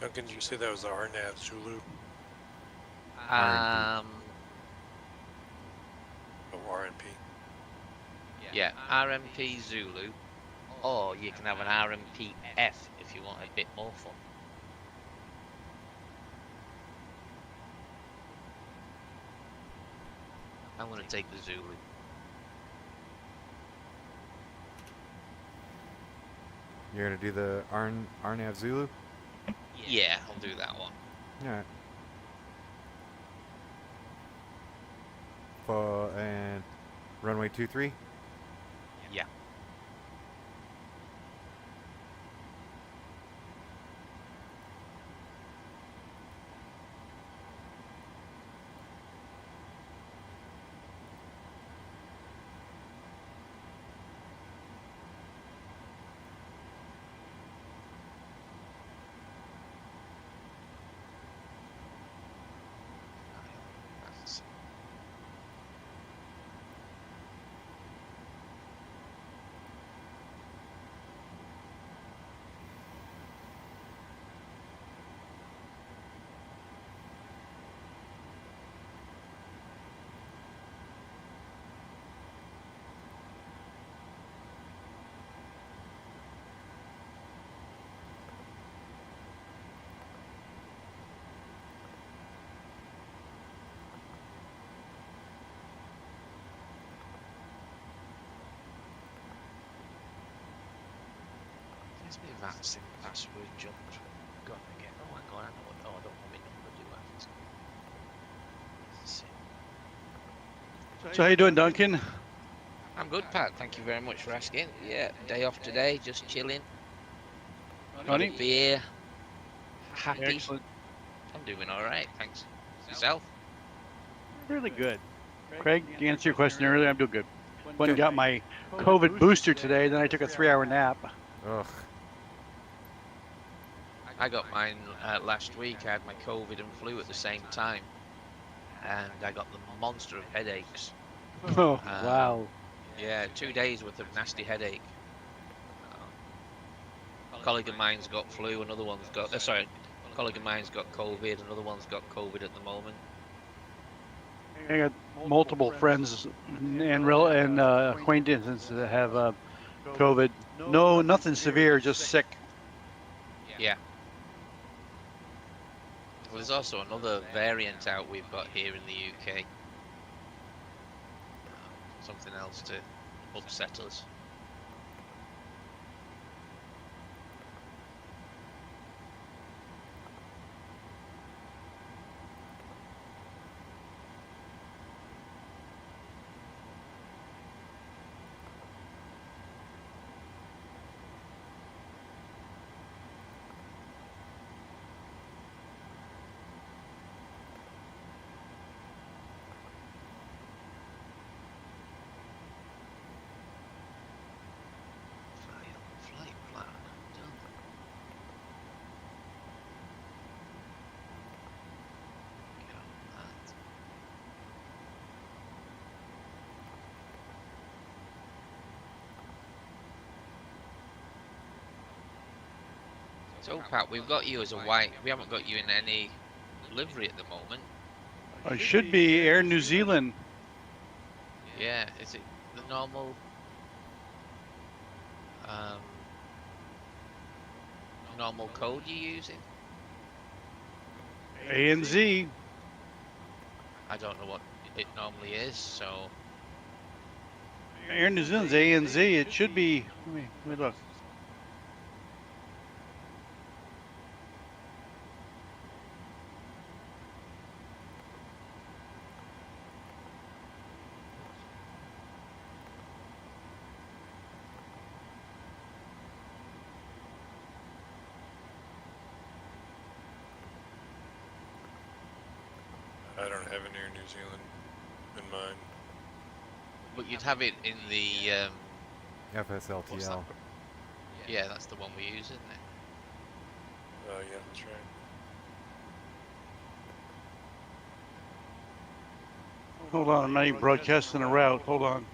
Duncan, did you say that was the RNAV Zulu? RNP. Oh, RNP. Yeah, RMP Zulu, or you can have an RMPF if you want a bit more fun. I'm going to take the Zulu. You're gonna do the RNAV Zulu? Yeah, I'll do that one. Alright. And runway 23? Yeah. There's my VATSIM password jumped. Gone again. Oh my god, I know what. Oh, I don't want my number, do I? Let's see. So how you doing, Duncan? I'm good, Pat. Thank you very much for asking. Yeah, day off today, just chilling. Got a beer. Happy. Excellent. I'm doing all right, thanks. Yourself? Really good. Craig, to answer your question earlier, I'm doing good. Went and got my COVID booster today, then I took a 3-hour nap. Ugh. I got mine last week. I had my COVID and flu at the same time, and I got the monster of headaches. Oh, wow. Yeah, 2 days worth of nasty headache. A colleague of mine's got flu, another one's got. Sorry, a colleague of mine's got COVID, another one's got COVID at the moment. I got multiple friends and acquaintances that have COVID. No, nothing severe, just sick. Yeah. Well, there's also another variant out we've got here in the UK. Something else to upset us. Flight plan done. Get on that. So Pat, we've got you as a white. We haven't got you in any livery at the moment. I should be Air New Zealand. Yeah, is it the normal normal code you're using? ANZ. I don't know what it normally is, so Air New Zealand's ANZ. It should be. Let me look. I don't have an Air New Zealand in mind. but you'd have it in the what's that? FSLTL. Yeah, that's the one we use, isn't it? Yeah, that's right. Hold on, I'm not even broadcasting a route. Hold on.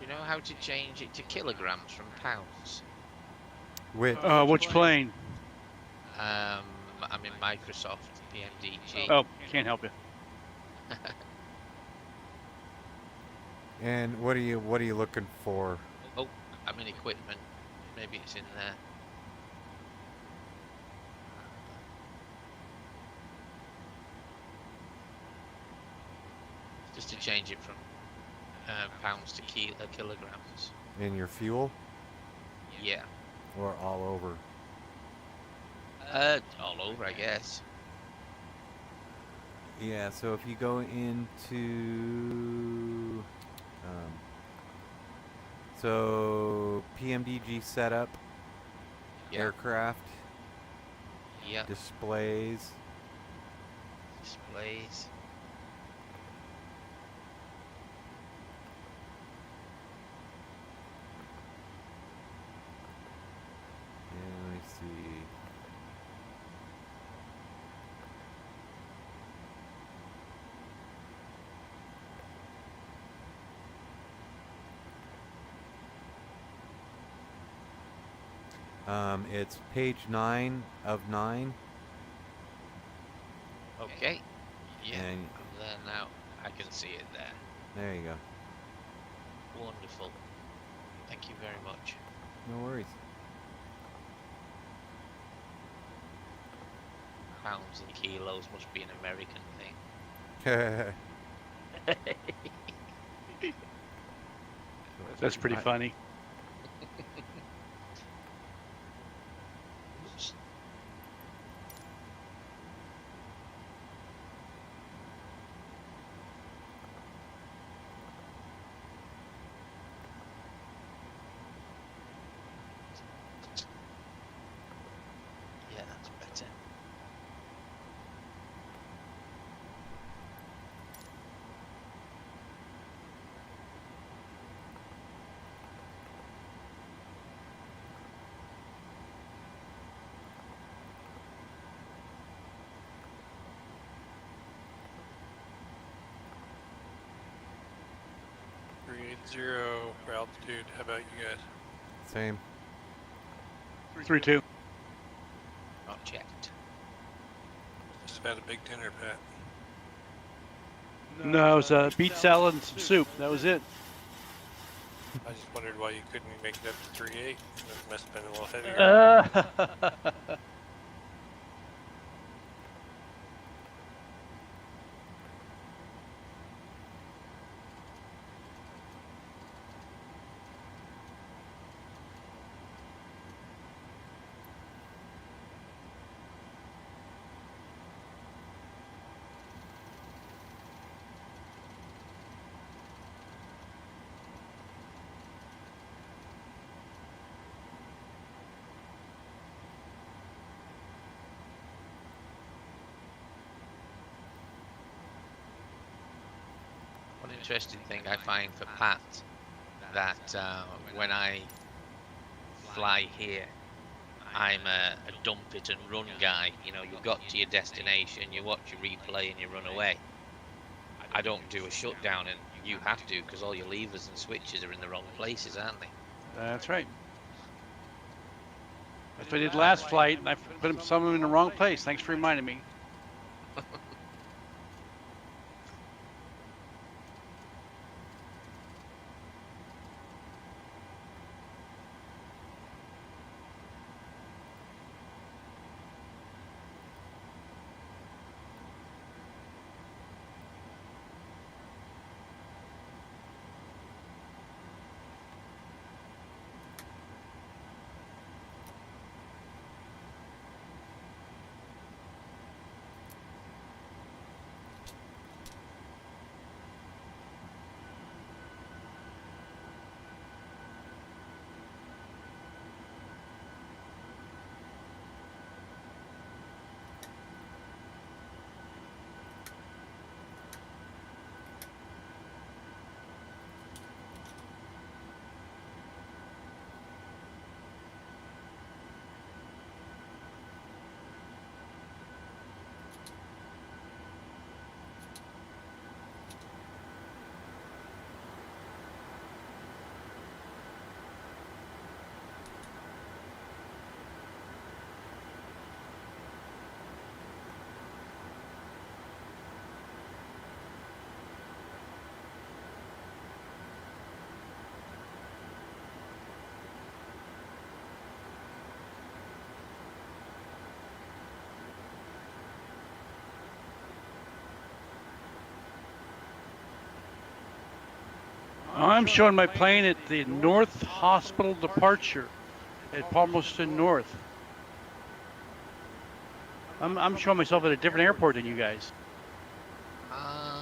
you know how to change it to kilograms from pounds? Which? Which plane? I'm in Microsoft PMDG. Oh, can't help you. And what are you looking for? Oh, I'm in equipment. Maybe it's in there. Just to change it from pounds to kilograms. In your fuel Yeah. or all over? All over, I guess. Yeah. So if you go into so PMDG setup, Yeah. aircraft, Yeah. displays. Displays. And let me see. It's page 9 of 9. Okay. Yeah. And I'm there now. I can see it there. there you go. Wonderful. Thank you very much. No worries. Pounds and kilos must be an American thing. That's pretty funny. Oops. Yeah, that's better. Zero for altitude. How about you guys? Same. 3-2. Not checked. Just about a big dinner, Pat. No, it was beet salad and some soup. That was it. I just wondered why you couldn't make it up to 3.8. That must have been a little heavier. One interesting thing I find for Pat, that when I fly here, I'm a dump it and run guy. You know, you got to your destination, you watch your replay and you run away. I don't do a shutdown, and you have to, because all your levers and switches are in the wrong places, aren't they? That's right. That's what I did last flight, and I put some of them in the wrong place. Thanks for reminding me. I'm showing my plane at the North Hospital departure at Palmerstown North. I'm showing myself at a different airport than you guys. Huh.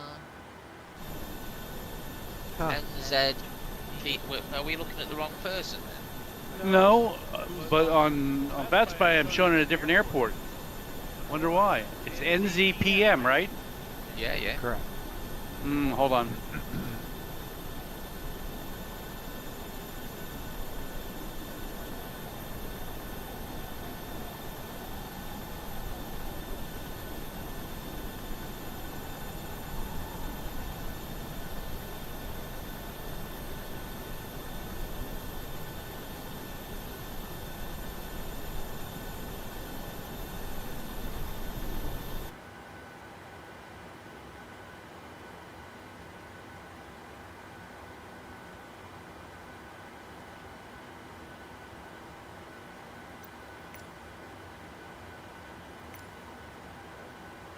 Are we looking at the wrong person then? No, but on VATSIM I'm showing at a different airport. Wonder why? It's NZPM, right? Yeah, yeah. Correct. Hold on.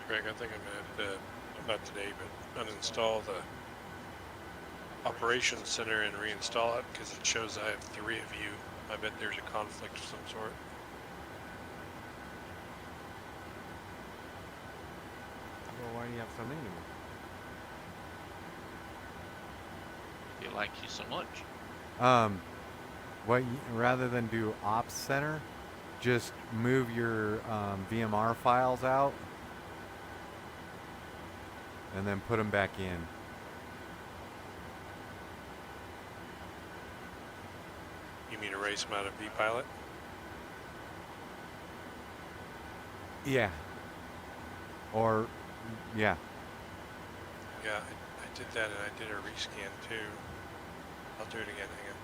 Greg, I think I'm gonna have to, not today, but uninstall the operations center and reinstall it because it shows I have 3 of you. I bet there's a conflict of some sort. Well, why do you have so many? I feel like you so much. Rather than do ops center, just move your VMR files out and then put them back in. You mean erase them out of vPilot? Yeah. Or, yeah. Yeah, I did that and I did a rescan too. I'll do it again, hang on.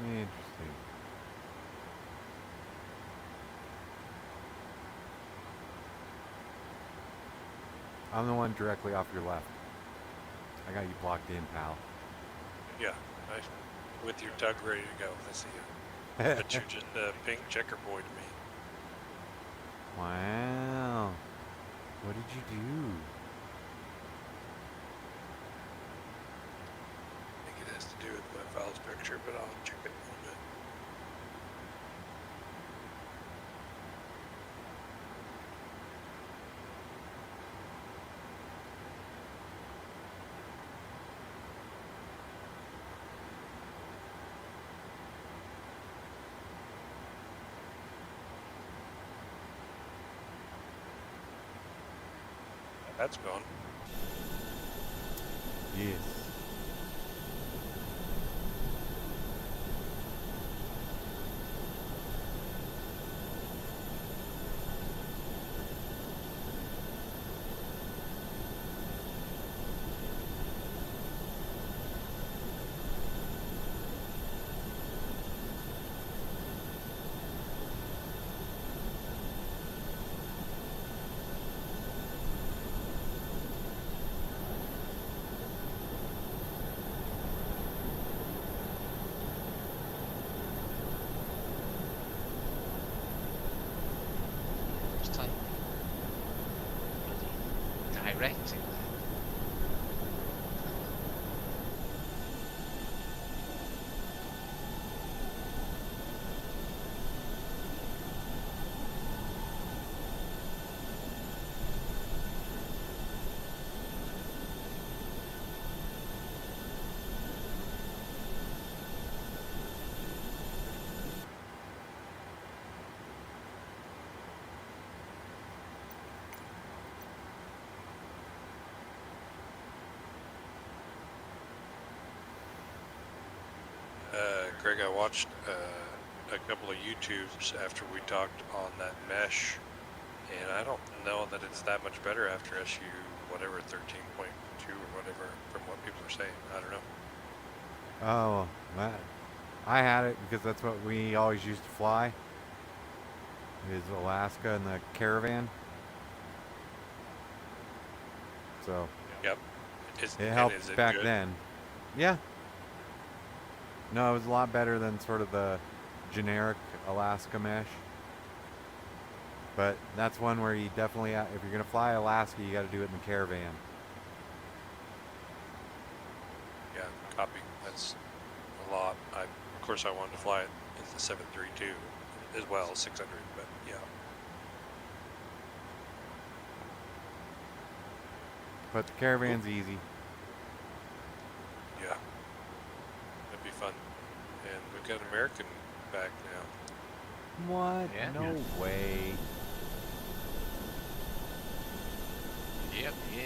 Interesting. I'm the one directly off your left. I got you blocked in, pal. Yeah, with your tug ready to go. I see you. But you're just a pink checker boy to me. Wow. What did you do? I think it has to do with my files picture, but I'll check it in a bit. That's gone. Yes. wrecked in there. Greg, I watched a couple of YouTubes after we talked on that mesh, and I don't know that it's that much better after SU whatever 13.2 or whatever from what people are saying. I don't know. Oh, I had it because that's what we always used to fly. Is Alaska and the Caravan. So Yep. it helped is it back good? then. Yeah. No, it was a lot better than sort of the generic Alaska mesh. But that's one where you definitely, if you're going to fly Alaska, you got to do it in the Caravan. Yeah, copy. That's a lot. Of course, I wanted to fly it in the 732 as well, 600, but yeah. But the Caravan's easy. Yeah. That'd be fun. And we've got American back now. What? Yeah. No way. Yep, yeah.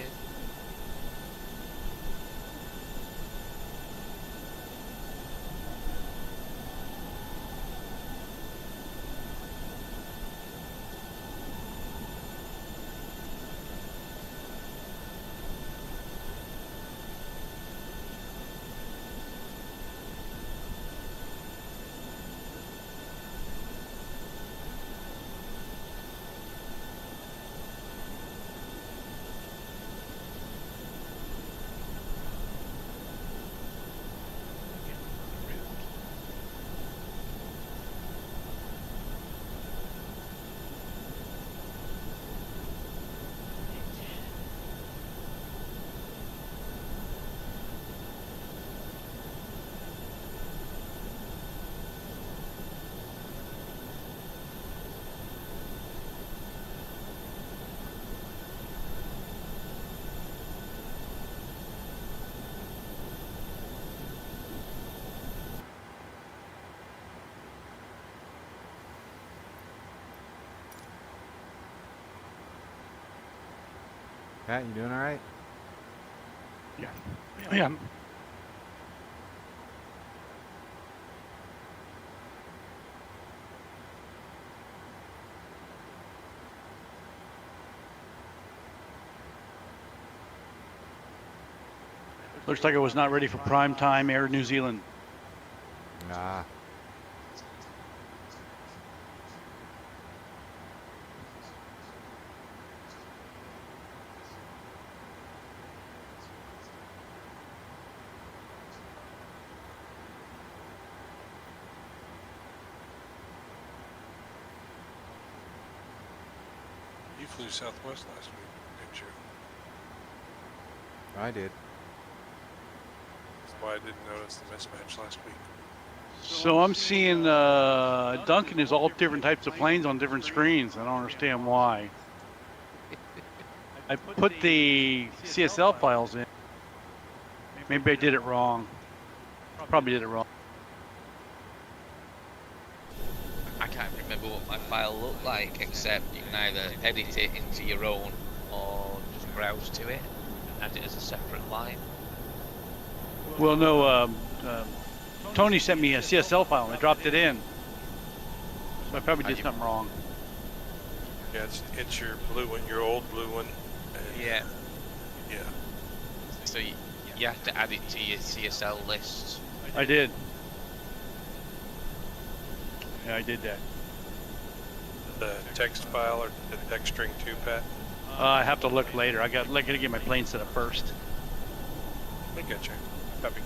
Pat, you doing all right? Yeah. Yeah. Looks like it was not ready for prime time Air New Zealand. Nah. You flew Southwest last week, didn't you? I did. That's why I didn't notice the mismatch last week. So I'm seeing Duncan is all different types of planes on different screens. I don't understand why. I put the CSL files in. Maybe I did it wrong. Probably did it wrong. I can't remember what my file looked like, except you can either edit it into your own or just browse to it and add it as a separate line. Well, no, Tony sent me a CSL file and I dropped it in. So I probably did something wrong. Yeah, it's your blue one, your old blue one. And Yeah. Yeah. So you have to add it to your CSL list. I did. Yeah, I did that. The text file or the text string too, Pat? I have to look later. I gotta get my plane set up first. I got you. Copy.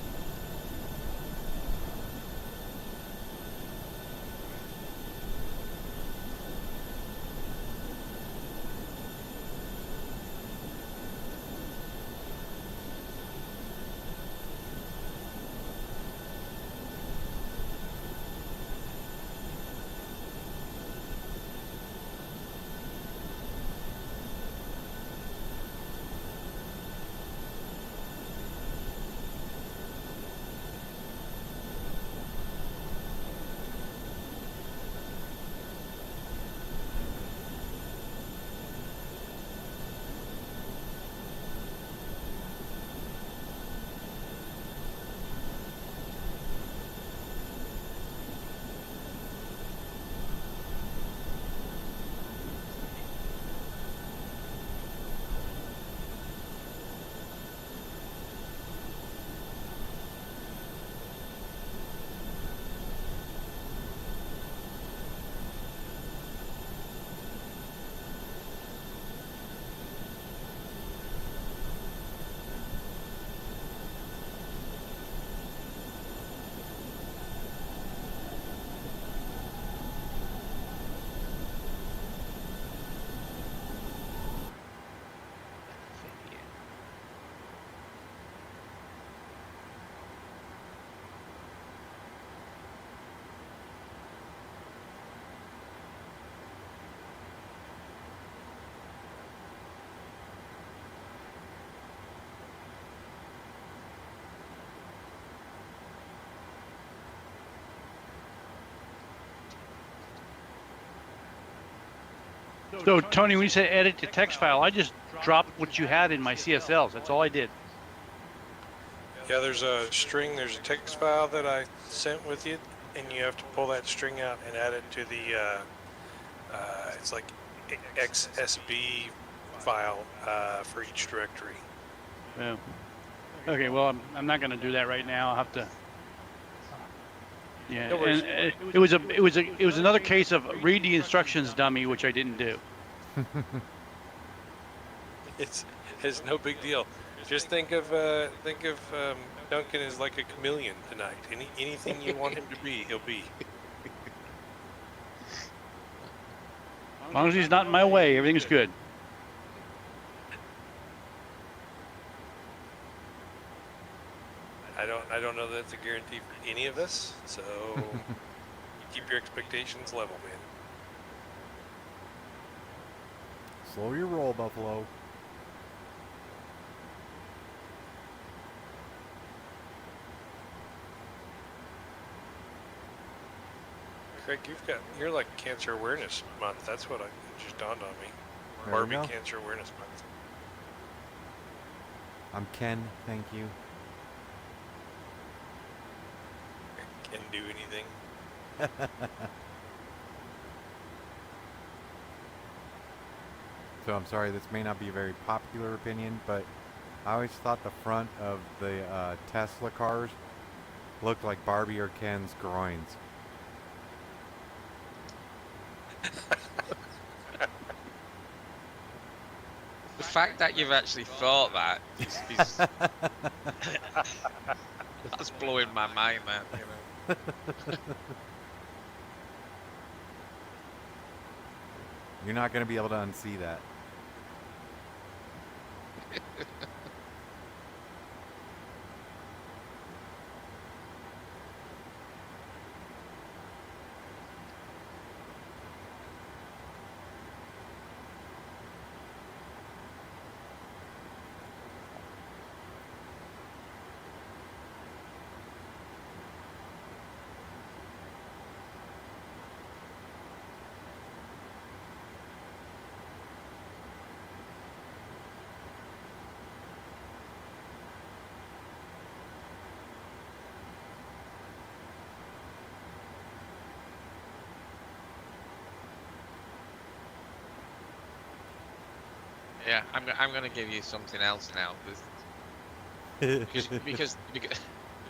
So Tony, when you say edit to text file, I just dropped what you had in my CSLs. That's all I did. Yeah, there's a string, there's a text file that I sent with you, and you have to pull that string out and add it to the, it's like XSB file for each directory. Yeah. Okay. Well, I'm not going to do that right now. I'll have to. Yeah. No worries. And it was another case of read the instructions, dummy, which I didn't do. It's no big deal. Just think of Duncan as like a chameleon tonight. Anything you want him to be, he'll be. As long as he's not in my way, everything's good. I don't know that's a guarantee for any of us, so keep your expectations level, man. Slow your roll, Buffalo. Craig, you're like Cancer Awareness Month. That's what just dawned on me. There you Barbie go. Cancer Awareness Month. I'm Ken, thank you. Can do anything. So I'm sorry, this may not be a very popular opinion, but I always thought the front of the Tesla cars looked like Barbie or Ken's groins. The fact that you've actually thought that is that's blowing my mind, man. You know. You're not going to be able to unsee that. Yeah, I'm gonna give you something else now,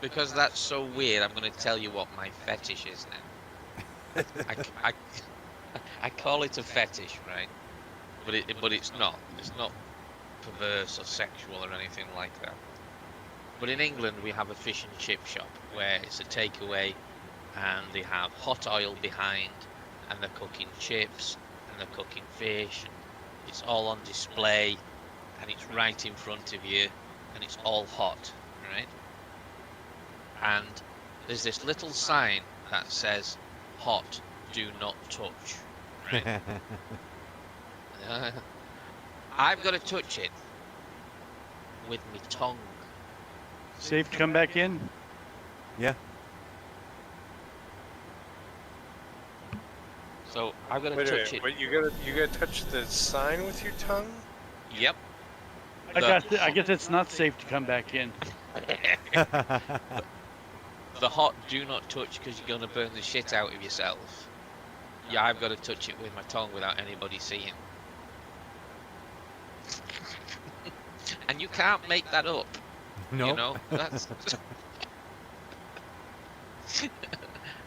because that's so weird. I'm gonna tell you what my fetish is now. I call it a fetish, right? But it's not. It's not perverse or sexual or anything like that. But in England we have a fish and chip shop where it's a takeaway, and they have hot oil behind, and they're cooking chips and they're cooking fish. It's all on display, and it's right in front of you, and it's all hot, right? And there's this little sign that says, "Hot, do not touch." Right? I've got to touch it with my tongue. Safe to come back in? Yeah. So I've got to Wait a touch minute. it. Wait, you gotta touch the sign with your tongue? Yep. I guess it's not safe to come back in. The hot do not touch because you're going to burn the shit out of yourself. Yeah, I've got to touch it with my tongue without anybody seeing. And you can't make that up. No. You know, that's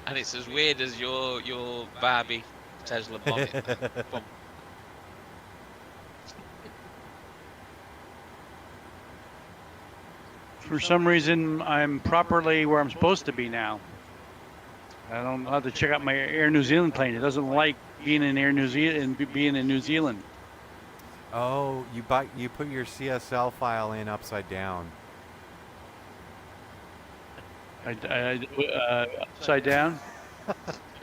and it's as weird as your Barbie Tesla bonnet. Bump. For some reason, I'm properly where I'm supposed to be now. I don't have to check out my Air New Zealand plane. It doesn't like being in Air New Zealand and being in New Zealand. Oh, you put your CSL file in upside down. Upside down.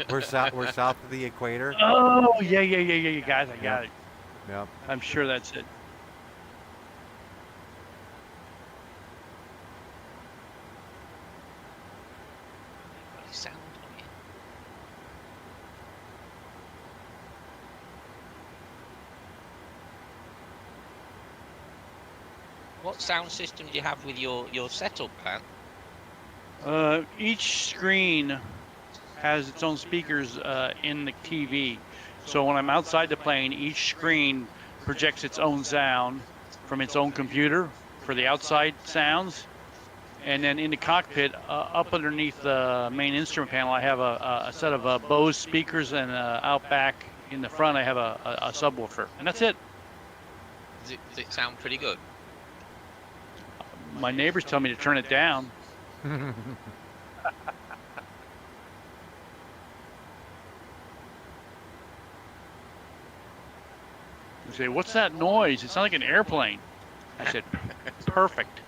We're south of the equator. Oh yeah, guys, I got it. Yep. I'm sure that's it. You sound on it. What sound system do you have with your setup, Pat? Each screen has its own speakers in the TV. So when I'm outside the plane, each screen projects its own sound from its own computer for the outside sounds. And then in the cockpit, up underneath the main instrument panel, I have a set of Bose speakers, and out back in the front, I have a subwoofer. And that's it. Does it sound pretty good? My neighbors tell me to turn it down. They say, "What's that noise? It sounds like an airplane." I said, "Perfect."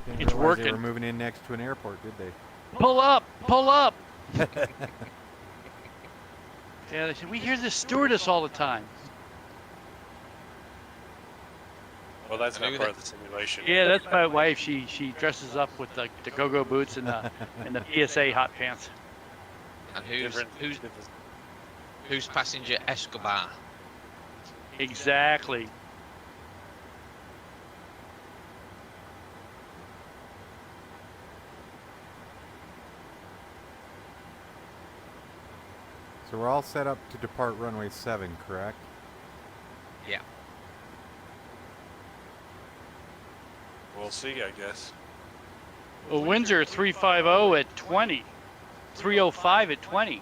Didn't It's realize They working. were moving in next to an airport, did they? Pull up, pull up. Yeah, they said, "We hear this stewardess all the time." Well, that's not Maybe part of the simulation. Yeah, that's my wife. She dresses up with the go-go boots and the PSA hot pants. And Different- who's passenger Escobar? Exactly. So we're all set up to depart runway 7, correct? Yeah. We'll see, I guess. Well, Windsor 350 at 20, 305 at 20.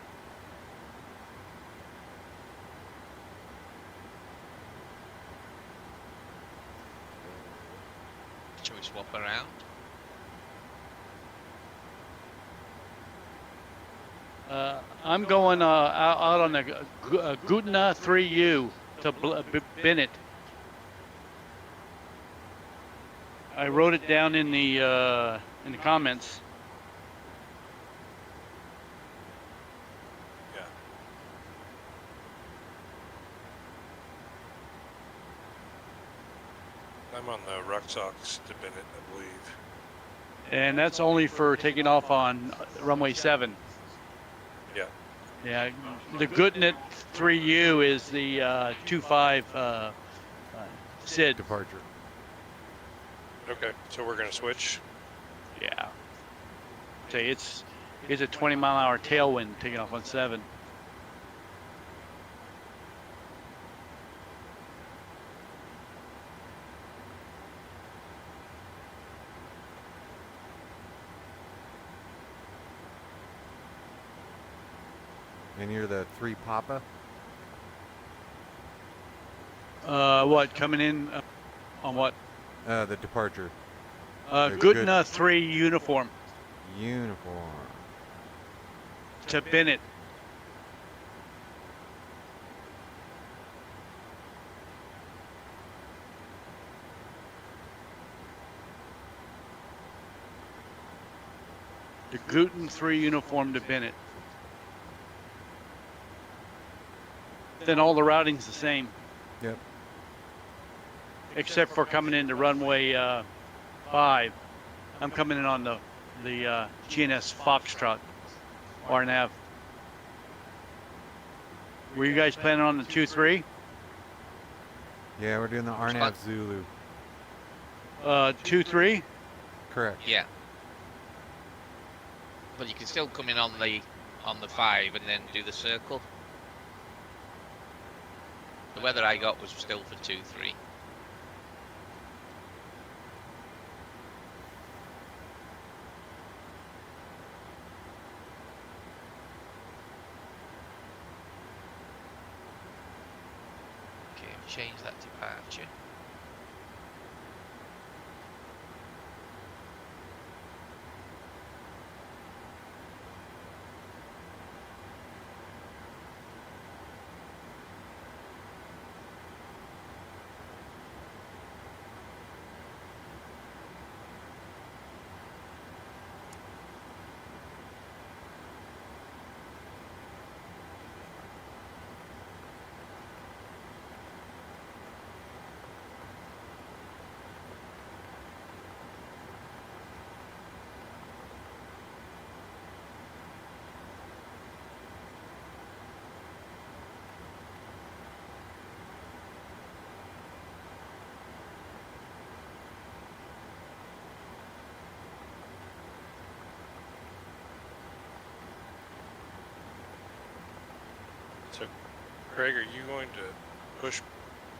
Shall we swap around? I'm going out on the Gutna 3U to Bennett. I wrote it down in the comments. Yeah. I'm on the Rucksocks to Bennett, I believe. And that's only for taking off on runway 7. Yeah. Yeah, the Gutnet 3U is the 25 SID. Departure. Okay, so we're gonna switch. Yeah. Say it's a 20-mile-an-hour tailwind taking off on 7. And you're the 3 Papa? What coming in on what? The departure. Gutna 3 uniform Uniform. to Bennett. The Guten 3 uniform to Bennett. Then all the routing's the same, Yep. except for coming into runway 5. I'm coming in on the GNS Foxtrot RNAV. Were you guys planning on the 2-3? Yeah, we're doing the RNAV Zulu. 2-3? Correct. Yeah. But you can still come in on the 5 and then do the circle. The weather I got was still for 2-3. Okay, I've changed that departure. So, Craig, are you going to push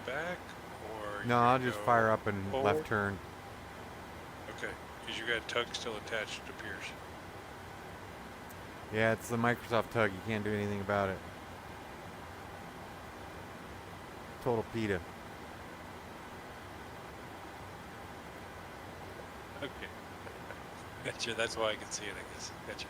back, or No, you're I'll gonna just go fire up and forward? left turn. Okay, because you got tug still attached, it appears. Yeah, it's the Microsoft tug. You can't do anything about it. Total PETA. Okay. Gotcha. That's why I can see it, I guess. Gotcha.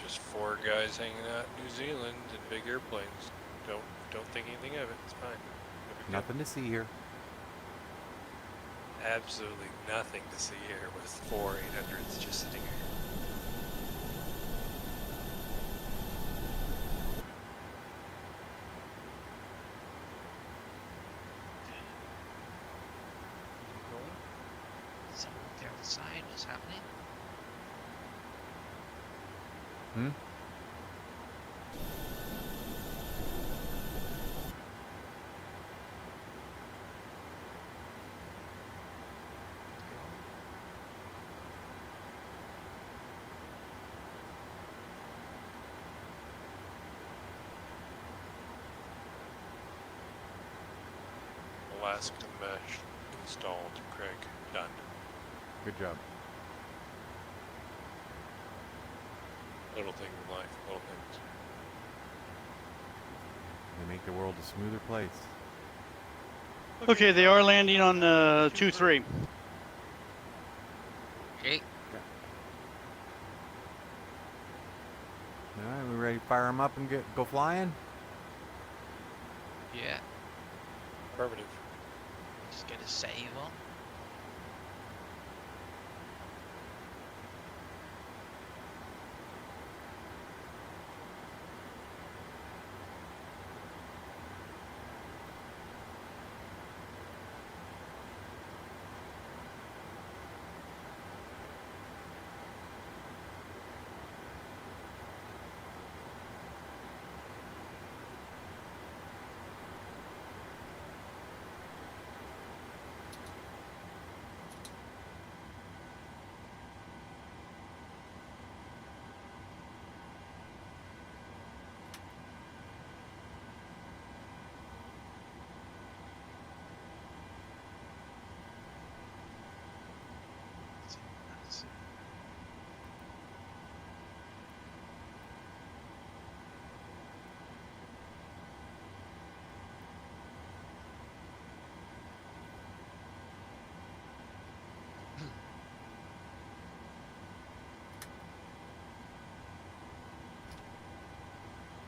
Just 4 guys hanging out in New Zealand in big airplanes. Don't think anything of it. It's fine. No big deal. Nothing to see here. Absolutely nothing to see here with 4 800s just sitting here. Someone on the other side, what's happening? Hmm? Alaska mesh installed. Craig, done. Good job. Little thing in life, little things. They make the world a smoother place. Okay, they are landing on 2-3. Okay. All right, we ready to fire them up and go flying? Yeah. Affirmative. Just get a save on.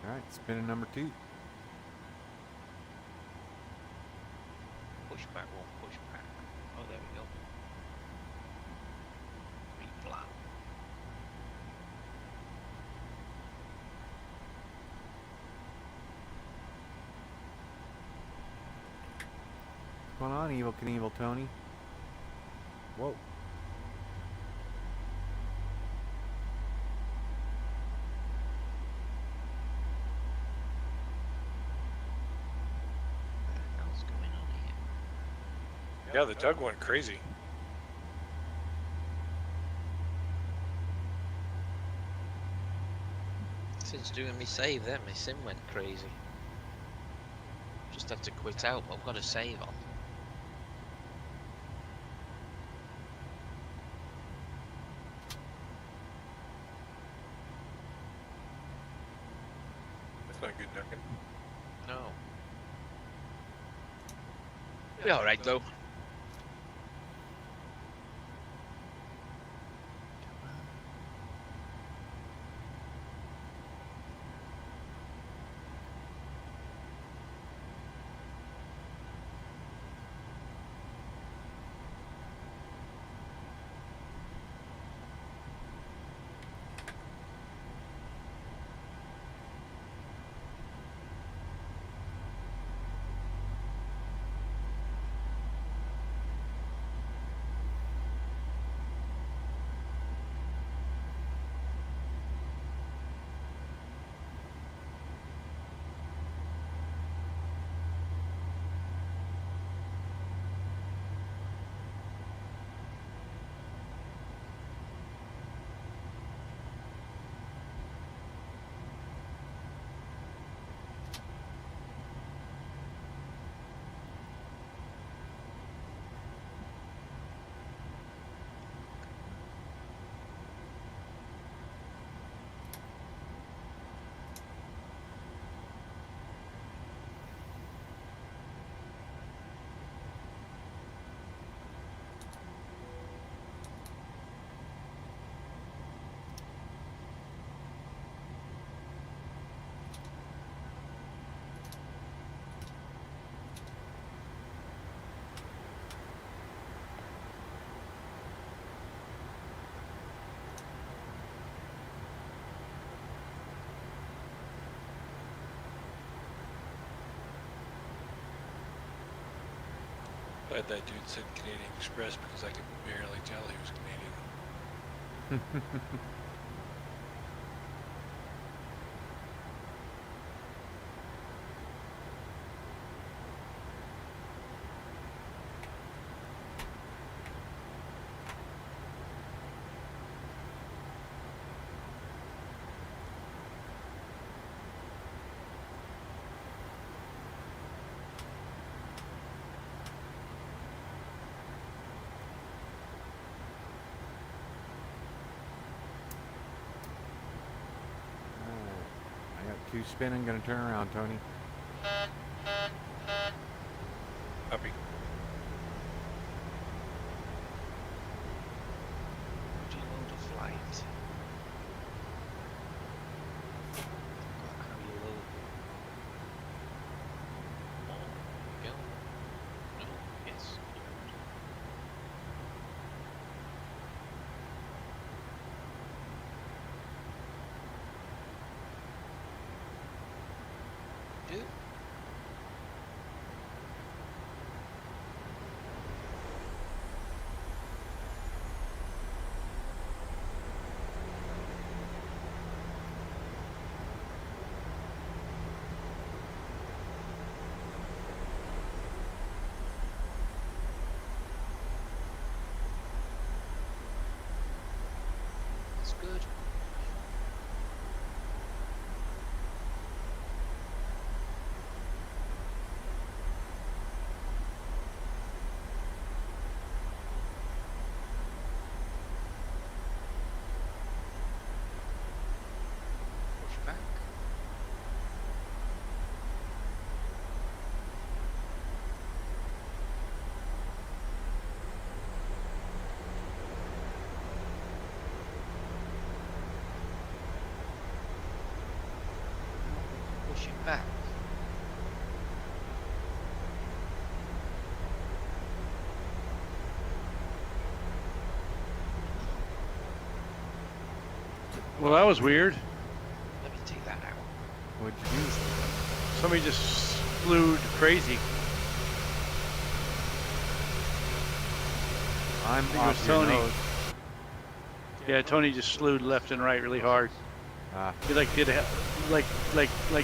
All right, spinning number 2. Push back one, push back. Oh, there we go. Replan. What's going on, Evil Knievel Tony? Whoa. What the hell's going on here? Yeah, the tug went crazy. Since doing me save then, my sim went crazy. Just had to quit out, but I've got a save on. That's not good, Duncan. No. Be alright though. Glad that dude said Canadian Express because I could barely tell he was Canadian. I got 2 spinning, gonna turn around, Tony. Copy. Load a flight. How you load? Oh, go. No, yes. Do. That's good. Push back. Push it back. Well, that was weird. Let me take that out. What'd you do? Somebody just flew crazy. I'm think it was off your Tony. nose. Yeah, Tony just slewed left and right really hard. Ah. He like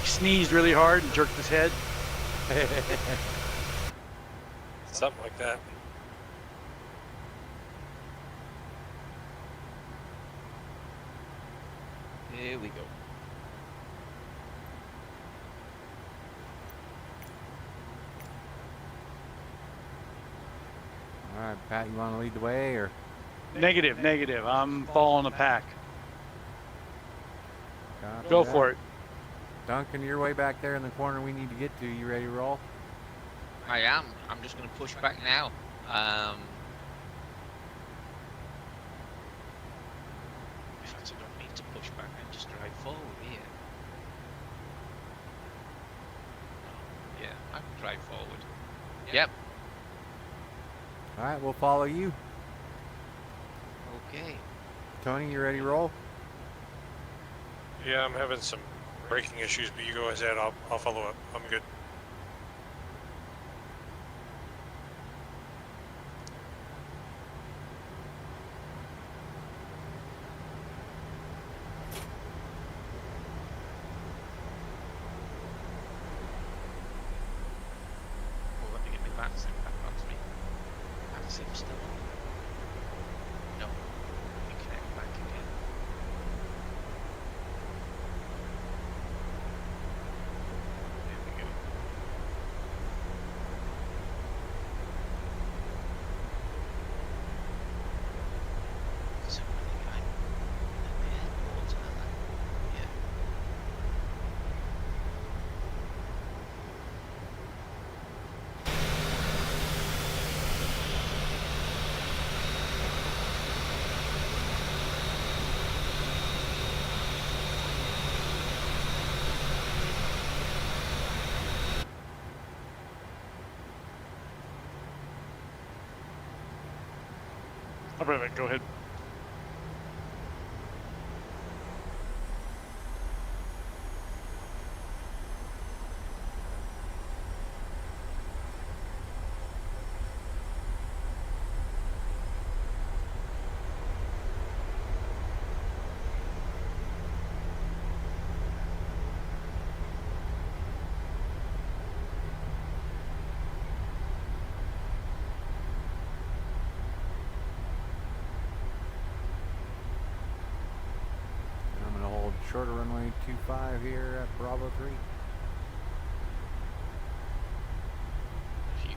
sneezed really hard and jerked his head. Something like that. Here we go. All right, Pat, you want to lead the way, or? Negative, negative. I'm following the pack. Copy Go that. for it. Duncan, you're way back there in the corner we need to get to. You ready to roll? I am. I'm just going to push back now. In fact, I don't need to push back. I can just drive forward here. Yeah, I can drive forward. Yep. All right, we'll follow you. Okay. Tony, you ready to roll? Yeah, I'm having some braking issues, but you go ahead. I'll follow up. I'm good. Well, let me get my VATSIM back onto me. VATSIM still on. No. Let me connect back again. There we go. So I think I'm at the airport, aren't I? Yeah. I'll be right back. Go ahead. short of runway 25 here at Bravo 3. Phew.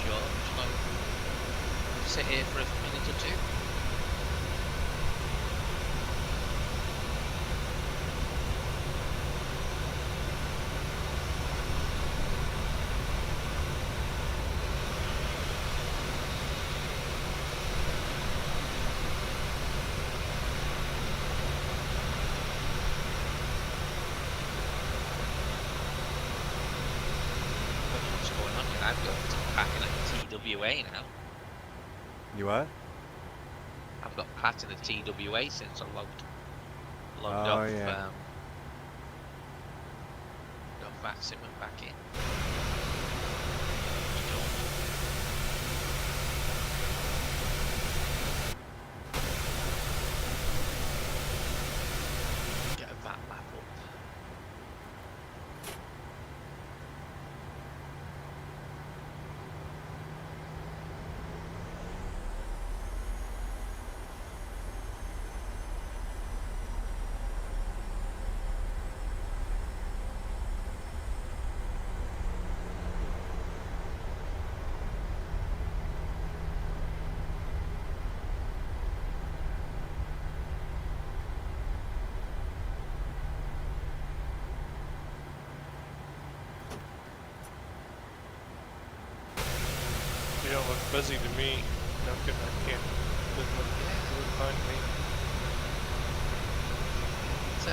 Sure, shall I sit here for a minute or two? What's going on here? I've got packing at TWA now. You what? I've got Pat in the TWA since I logged Oh, off. yeah. Got VATSIM and back in. Get a VAT map up. You don't look fuzzy to me. Duncan, I can't look fine to me. It's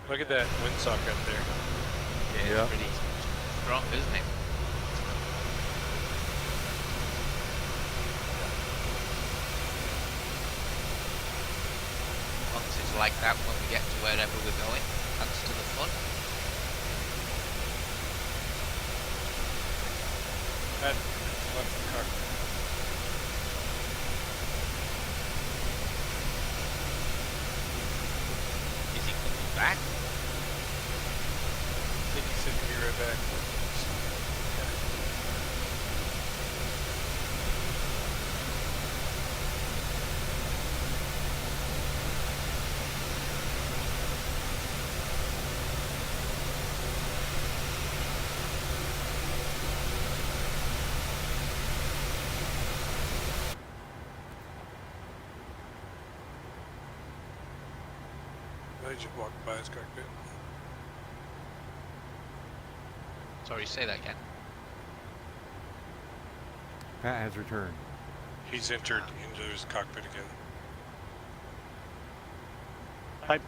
Look at that windsock up there. yeah, Yeah. it's pretty strong, isn't it? Once it's like that when we get to wherever we're going, adds to the fun. That's left the car. Is he coming back? I think he said he'd be right back. I just walked by his cockpit. Sorry, say that again. Pat has returned. He's entered into his cockpit again. Hi.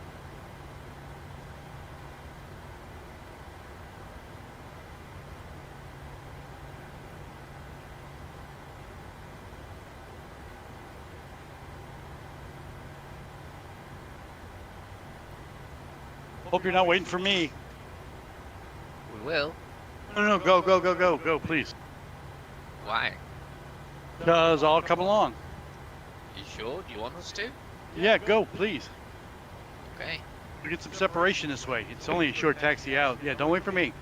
Hope you're not waiting for me. We will. No, go, please. Why? Because I'll come along. You sure? Do you want us to? Yeah, go, please. Okay. We get some separation this way. It's only a short taxi out. Yeah, don't wait for me.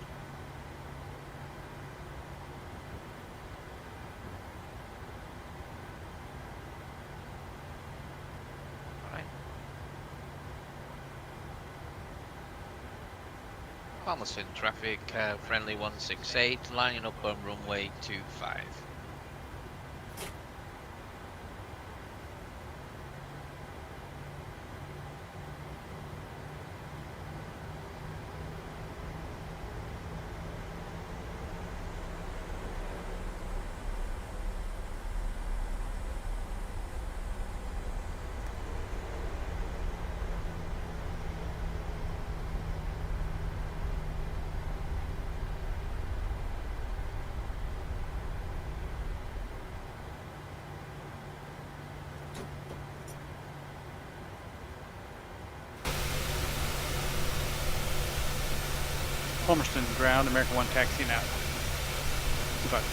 Alright. Palmerstown traffic, friendly 168, lining up on runway 25. Palmerston ground, American 1 taxiing out. Goodbye.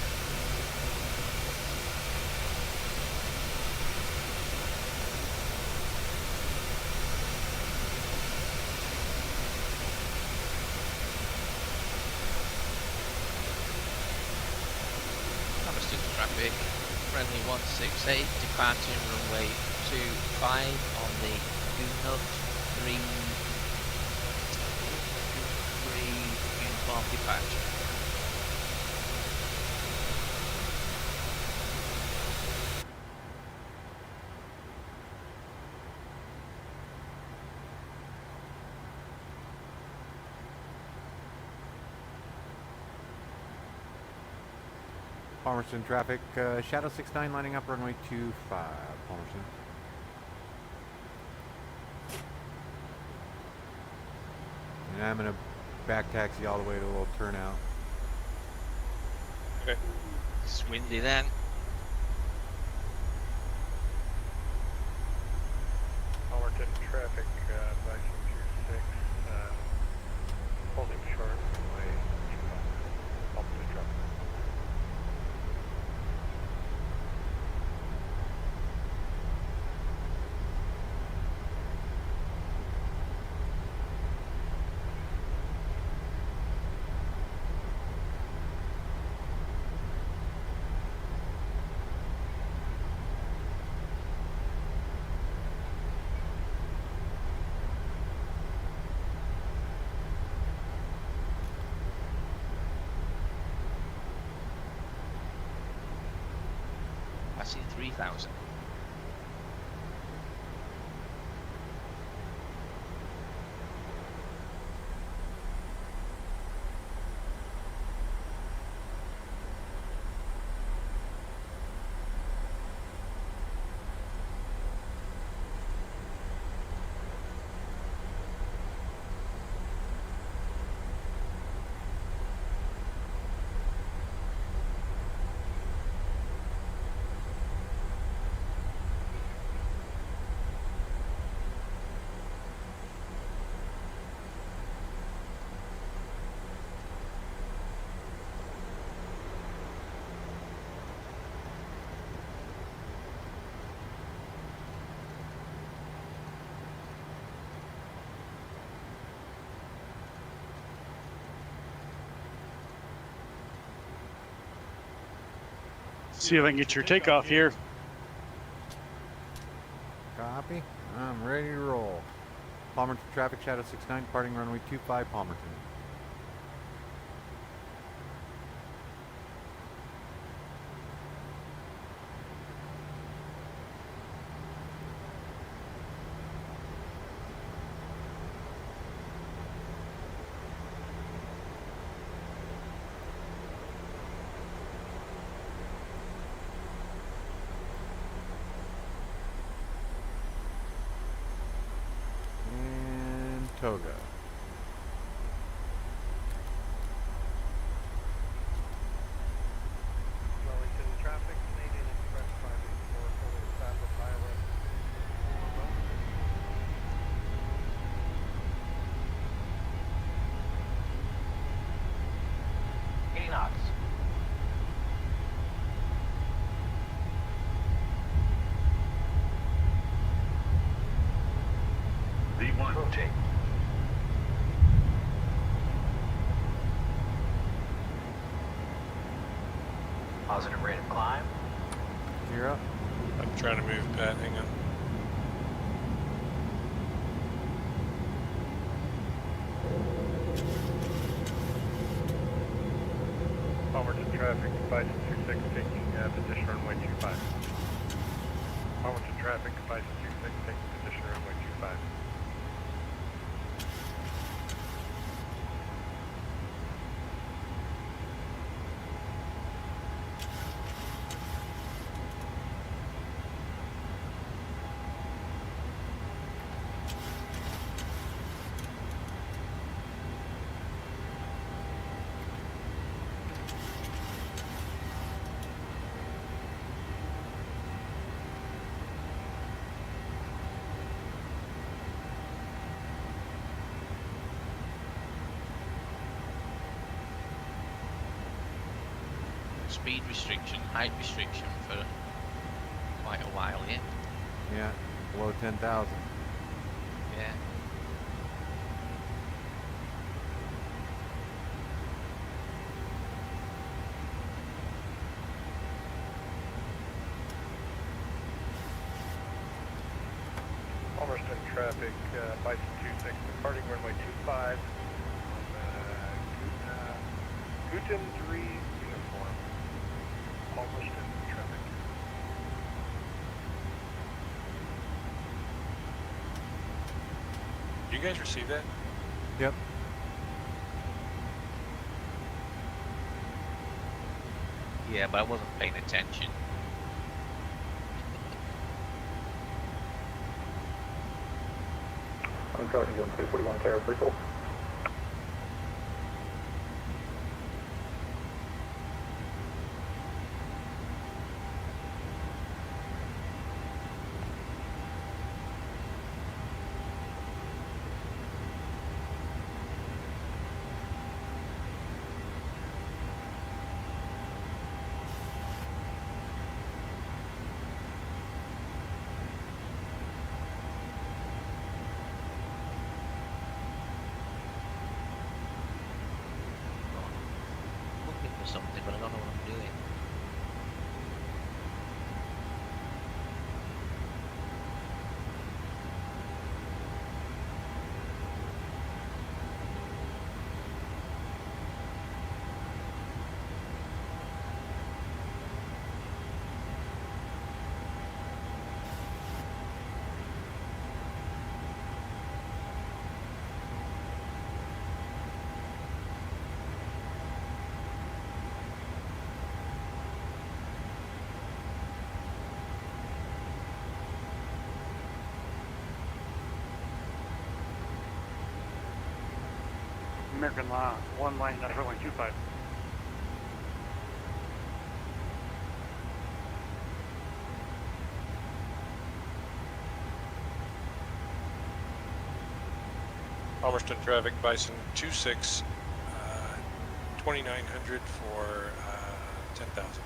Palmerston traffic, friendly 168, departing runway 25 on the Unut 3 uniform departure. Palmerston traffic, Shadow 69 lining up runway 25, Palmerston. And I'm going to back taxi all the way to a little turnout. Okay. It's windy then. Palmerton traffic, Bison 26, holding short runway 25. Palmerton traffic. Passing 3,000. See if I can get your takeoff here. Copy. I'm ready to roll. Palmerton traffic, Shadow 69, departing runway 25, Palmerton. And Toga. Wellington traffic, Canadian Express 584, fully established pilot. V1. Rotate. Positive rate of climb. 0. I'm trying to move, Pat. Hang on. Palmerton traffic, Bison 26, taking position runway 25. Palmerton traffic, Bison 26, taking position runway 25. speed restriction, height restriction for quite a while, yeah. Yeah, below 10,000. Yeah. Palmerston traffic, Bison 26, departing runway 25 on Guten 3 uniform. Palmerston traffic. Do you guys receive that? Yep. Yeah, but I wasn't paying attention. I'm talking to 241 Tower Crystal. Looking for something, but I don't know what I'm doing. American Law, one line, runway 25. Palmerston traffic, Bison 26, 2900 for 10,000.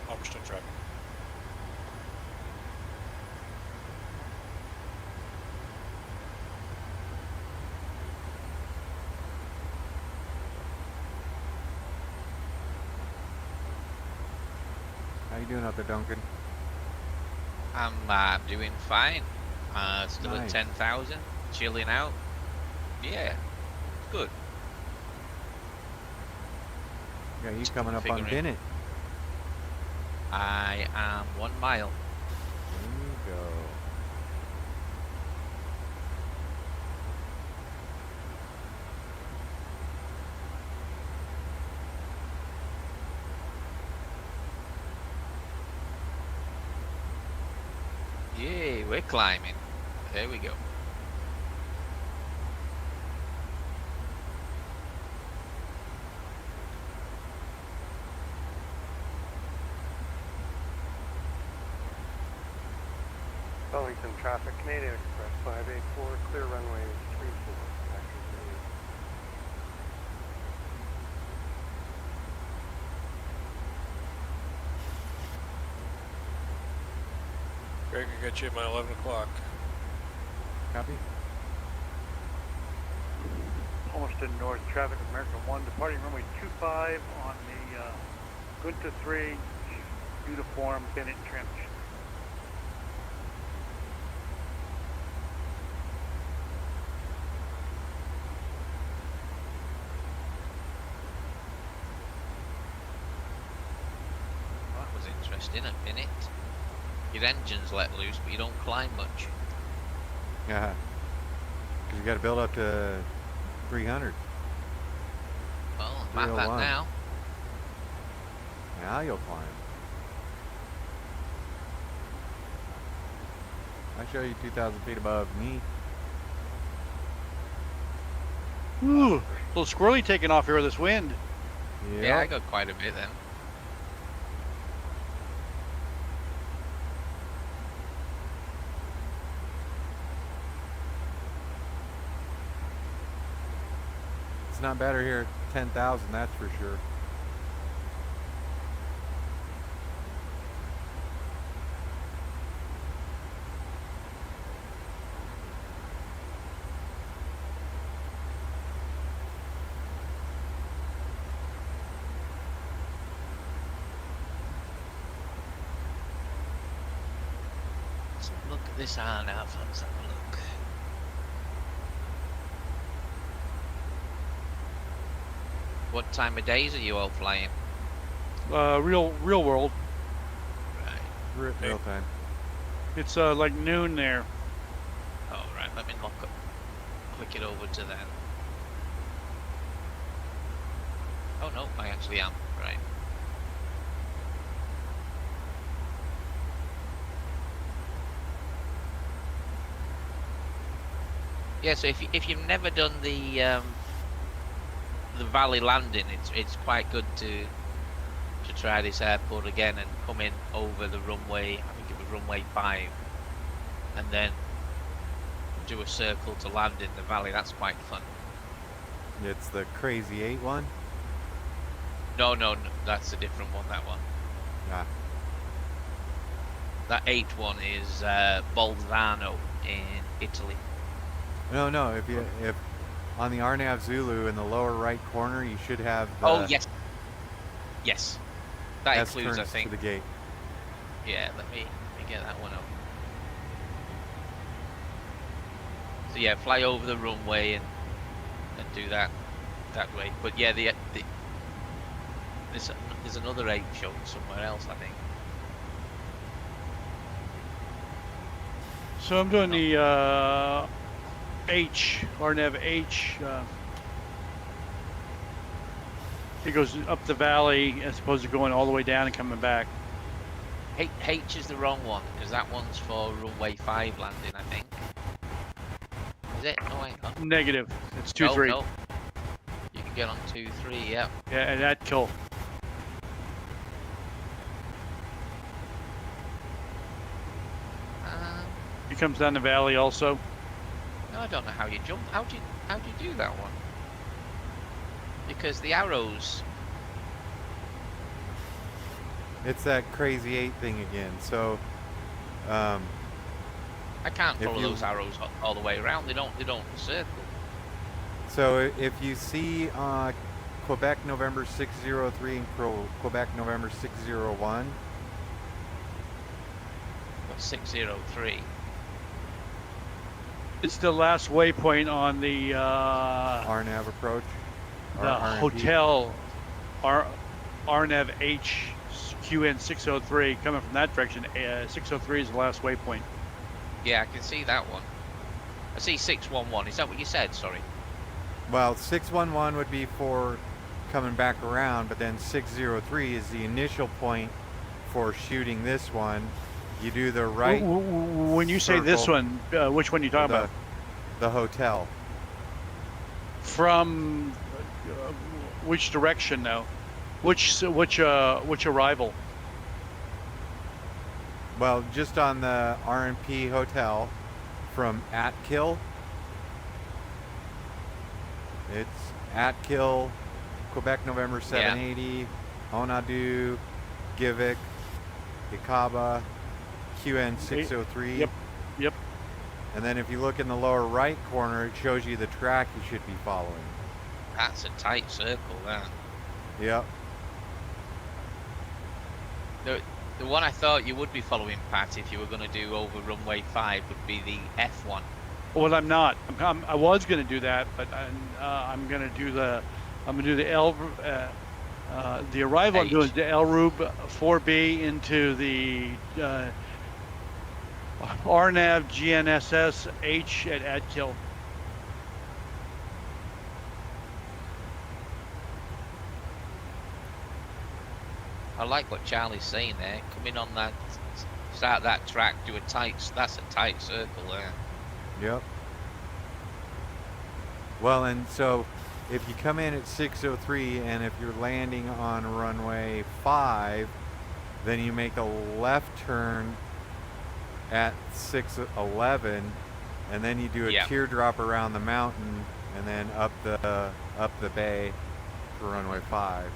Palmerston traffic. How you doing out there, Duncan? I'm doing fine. Still Nice. at 10,000, chilling out. Yeah, good. Yeah, you coming up on Figuring. Bennett. I am 1 mile. There you go. Yay, we're climbing. There we go. Wellington traffic, Canadian Express 584, clear runway 34. Greg, I got you at my 11 o'clock. Copy? Palmerston North traffic, American 1, departing runway 25 on the Gunta 3 uniform Bennett Trench. That was interesting, a minute. Your engine's let loose, but you don't climb much. Yeah. Because you got to build up to 300. Well, I'm at that 301. now. Now you'll climb. I show you 2,000 feet above me. Ooh, a little squirrely taking off here with this wind. Yep. Yeah, I got quite a bit then. It's not better here at 10,000, that's for sure. Let's look at this RNAV. Let's have a look. What time of days are you all flying? Real world. Right. Real time. It's like noon there. Oh, right. Let me click it over to then. Oh no, I actually am. Right. Yeah. So if you've never done the valley landing, it's quite good to try this airport again and come in over the runway. I think it was runway 5, and then do a circle to land in the valley. That's quite fun. It's the Crazy 8 one. No, that's a different one. That one. Ah, That 8 one is Bolzano in Italy. no. If on the RNAV Zulu in the lower right corner, you should have the Oh yes. That S includes, I turns think. to the gate. Yeah, let me get that one up. So yeah, fly over the runway and do that way. But yeah, there's another 8 shown somewhere else, I think. So I'm doing the RNAV H. It goes up the valley as opposed to going all the way down and coming back. H is the wrong one because that one's for runway 5 landing, I think. Is it? No, hang on. Negative. It's 2-3. No. You can get on 2-3, yeah. Yeah, and that kill. He comes down the valley also. No, I don't know how you jump. How do you do that one? Because the arrows. It's that Crazy 8 thing again. So, I can't If follow you- those arrows all the way around. They don't circle. so if you see Quebec November 603 and Quebec November 601, What's 603? It's the last waypoint on the RNAV approach. or RNP. hotel RNAV H QN 603 coming from that direction. 603 is the last waypoint. Yeah, I can see that one. I see 611. Is that what you said? Sorry. Well, 611 would be for coming back around, but then 603 is the initial point for shooting this one. You do the right When you say this circle, one, which one are you talking about? the hotel. From which direction now? Which arrival? Well, just on the RNP hotel from Atkill. It's Atkill, Quebec November 780, Onadu, Givik, Ikaba, QN 603. Yep. And then if you look in the lower right corner, it shows you the track you should be following. That's a tight circle, that. Yep. The one I thought you would be following, Pat, if you were going to do over runway 5, would be the F1. Well, I'm not. I was going to do that, but I'm going to do the the arrival. I'm H. doing is the El Rube 4B into the RNAV GNSS H at Atkill. I like what Charlie's saying there. Come in on that, start that track, do a tight. That's a tight circle there. Yep. Well, and so if you come in at 603 and if you're landing on runway 5, then you make a left turn at 611 and then you do a Yep. teardrop around the mountain and then up the bay for runway 5.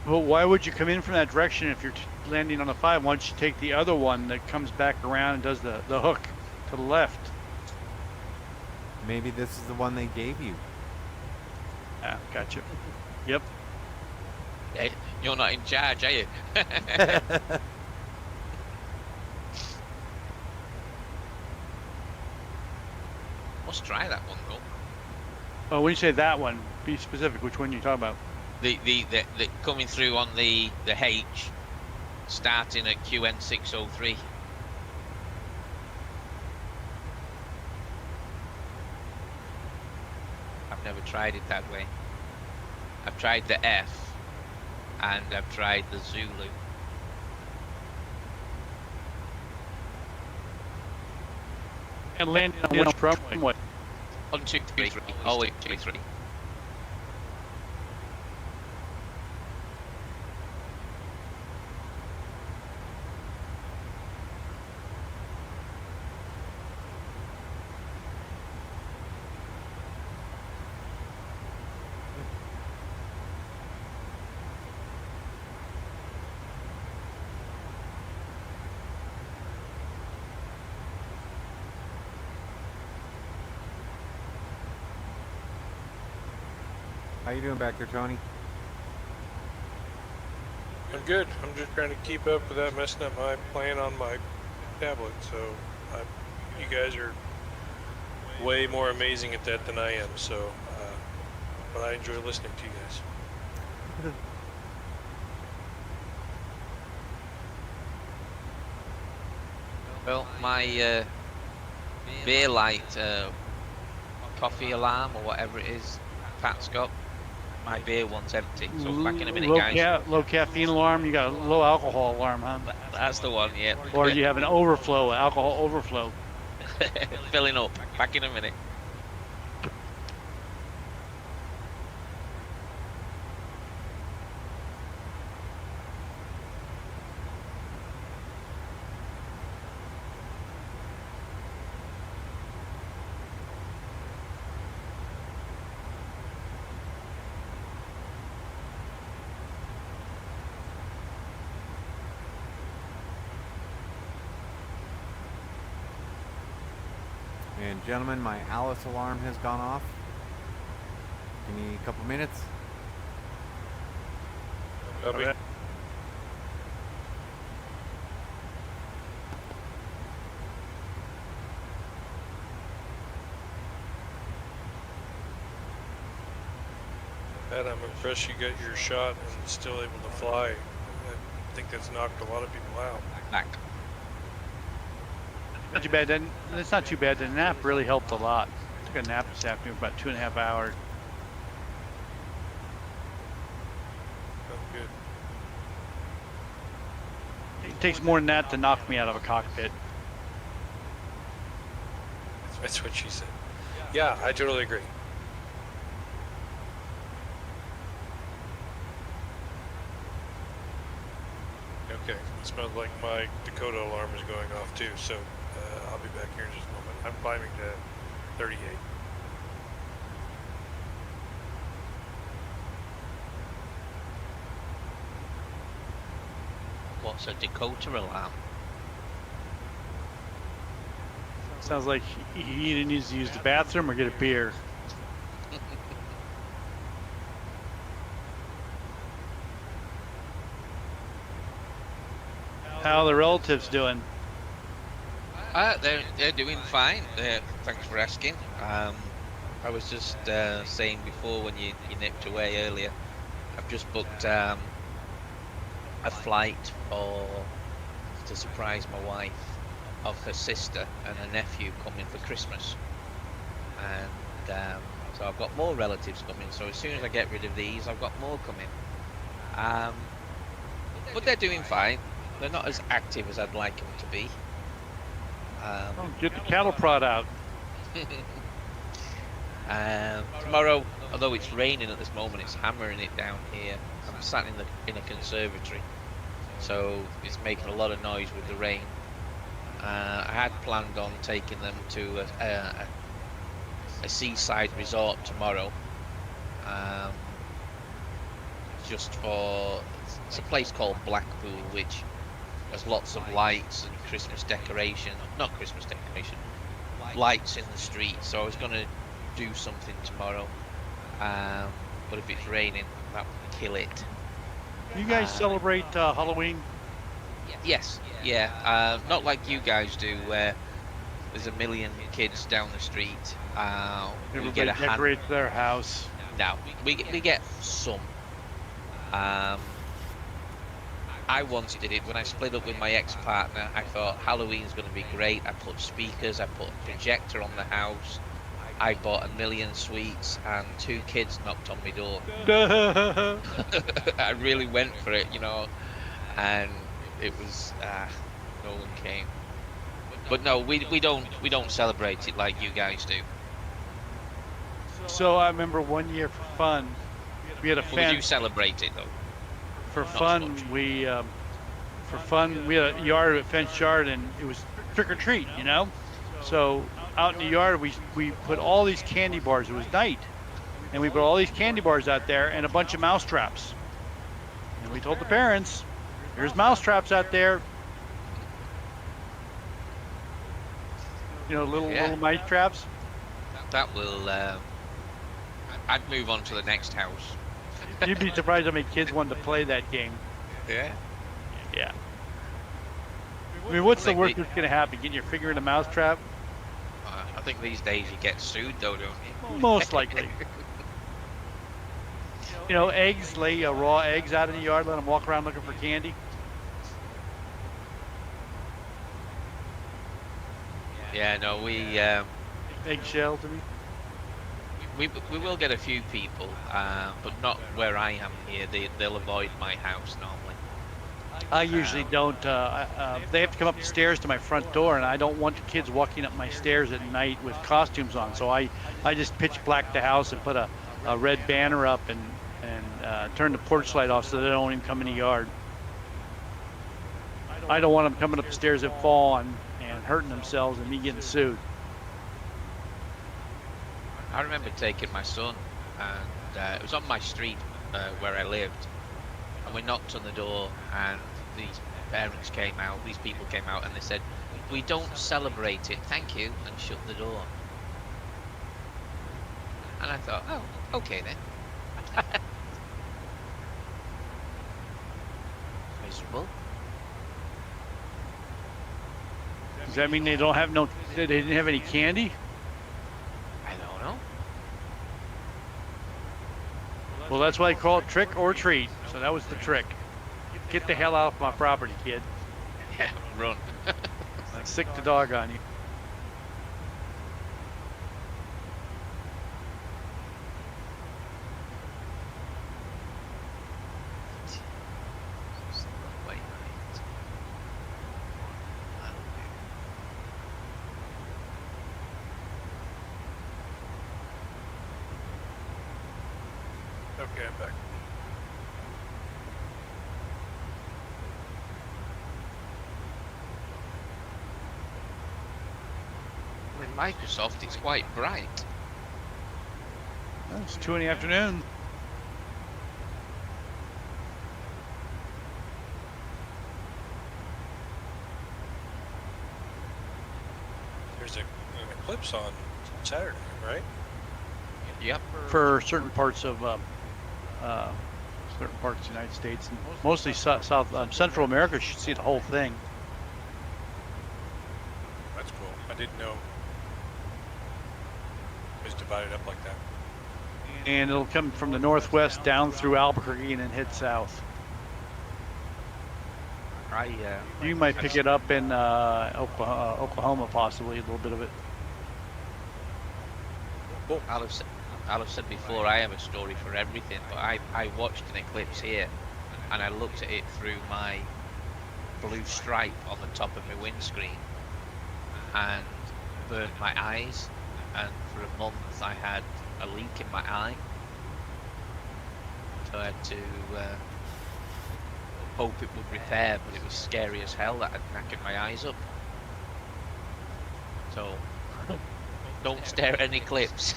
Well, why would you come in from that direction if you're landing on a 5? Why don't you take the other one that comes back around and does the hook to the left? Maybe this is the one they gave you. Ah, gotcha. Yep. Hey, you're not in charge, are you? Must try that one though. Oh, when you say that one, be specific. Which one you talking about? The coming through on the H, starting at QN 603. I've never tried it that way. I've tried the F, and I've tried the Zulu. And landing on which runway? On 233. Always 233. How you doing back there, Tony? I'm good. I'm just trying to keep up without messing up my plan on my tablet. So, you guys are way more amazing at that than I am. So, but I enjoy listening to you guys. Well, my beer light coffee alarm or whatever it is, Pat's got. My beer one's empty, so back in a minute, guys. Low caffeine alarm. You got a low alcohol alarm, huh? That's the one, yeah. Or you have an overflow, alcohol overflow. Filling up. Back in a minute. And gentlemen, my Alice alarm has gone off. Give me a couple minutes. Copy. Okay. Pat, I'm impressed you got your shot and still able to fly. I think that's knocked a lot of people out. Back. Not too bad. Then it's not too bad. The nap really helped a lot. I took a nap this afternoon, about 2.5 hours. Oh, good. It takes more than that to knock me out of a cockpit. That's what she said. Yeah, I totally agree. Okay, it smells like my Dakota alarm is going off too, so I'll be back here in just a moment. I'm climbing to 38. What's a Dakota alarm? Sounds like he either needs to use the bathroom or get a beer. How are the relatives doing? They're doing fine. Thanks for asking. I was just saying before when you nipped away earlier, I've just booked a flight to surprise my wife of her sister and her nephew coming for Christmas, and so I've got more relatives coming. So as soon as I get rid of these, I've got more coming. But they're doing fine. They're not as active as I'd like them to be. Get the cattle prod out. Tomorrow, although it's raining at this moment, it's hammering it down here. I'm sat in a conservatory, so it's making a lot of noise with the rain. I had planned on taking them to a seaside resort tomorrow, just for, it's a place called Blackpool, which has lots of lights and Christmas decoration, not Christmas decoration, lights in the street. So I was going to do something tomorrow, but if it's raining, that would kill it. You guys celebrate Halloween? Yes, yeah, not like you guys do, where there's a million kids down the street. We Everybody get a hand. decorates their house. No, we get some. I once did it when I split up with my ex-partner. I thought Halloween's going to be great. I put speakers, I put a projector on the house. I bought a million sweets, and 2 kids knocked on my door. I really went for it, you know, and it was no one came. But no, we don't celebrate it like you guys do. So I remember one year for fun, we had a Well, we do fence. celebrate it though. For Not fun, much. we had a yard, a fenced yard, and it was trick or treat, you know. So out in the yard, we put all these candy bars. It was night, and we put all these candy bars out there and a bunch of mouse traps. And we told the parents, "There's mouse traps out there." You know, little mice traps. That will. I'd move on to the next house. You'd be surprised how many kids wanted to play that game. Yeah. Yeah. I mean, what's the Like worst the- that's gonna happen? Getting your finger in a mouse trap? I think these days you get sued though, don't you? Most likely. You know, eggs, lay raw eggs out in the yard, let them walk around looking for candy. Yeah, no, we Eggshells, I mean. we will get a few people, but not where I am here. They'll avoid my house normally. I usually don't. They have to come up the stairs to my front door, and I don't want the kids walking up my stairs at night with costumes on. So I just pitch black the house and put a red banner up and turn the porch light off so they don't even come in the yard. I don't want them coming up the stairs and falling and hurting themselves and me getting sued. I remember taking my son, and it was on my street where I lived, and we knocked on the door, and these parents came out, these people came out, and they said, "We don't celebrate it, thank you," and shut the door. And I thought, oh, okay then. Miserable. Does that mean they didn't have any candy? I don't know. Well, that's why they call it trick or treat. So that was the trick. Get the hell out of my property, kid. Yeah, run. I'll sick the dog on you. Wait, right. Okay, I'm back. With Microsoft, it's quite bright. Well, it's 2 in the afternoon. There's an eclipse on Saturday, right? Yep. For certain parts of the United States, and mostly South Central America should see the whole thing. That's cool. I didn't know it was divided up like that. And it'll come from the northwest down through Albuquerque and then head south. You might pick it up in Oklahoma, possibly a little bit of it. I'll have said before, I have a story for everything, but I watched an eclipse here, and I looked at it through my blue stripe on the top of my windscreen, and burned my eyes, and for a month I had a leak in my eye, so I had to hope it would repair, but it was scary as hell that I'd knackered my eyes up. So don't stare at an eclipse.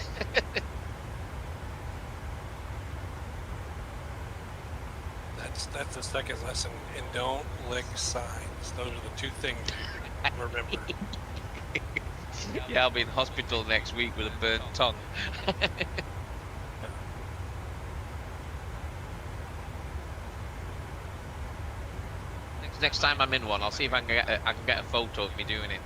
That's the second lesson. And don't lick signs. Those are the two things you remember. Yeah, I'll be in hospital next week with a burnt tongue. Next time I'm in one, I'll see if I can get a photo of me doing it.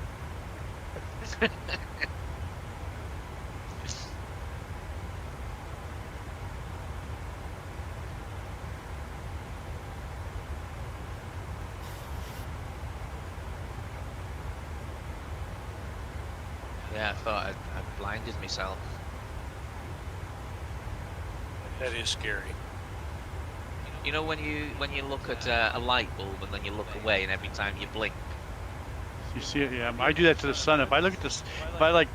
Yeah, I thought I'd blinded myself. That is scary. You know when you look at a light bulb and then you look away, and every time you blink. You see it? Yeah, I do that to the sun. If I look at this, if I like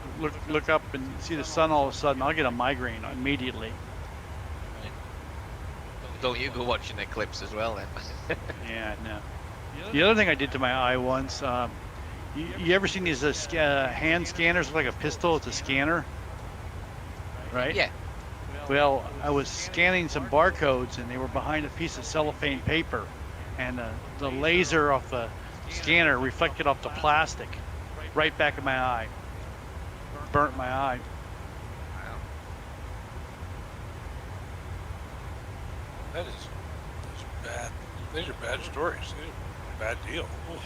look up and see the sun, all of a sudden I'll get a migraine immediately. Don't you go watching eclipse as well then? Yeah, no. The other thing I did to my eye once, you ever seen these hand scanners look like a pistol? It's a scanner, right? Yeah. Well, I was scanning some barcodes and they were behind a piece of cellophane paper, and the laser off the scanner reflected off the plastic right back in my eye. Burnt my eye. That's bad. These are bad stories. These are a bad deal. Oof.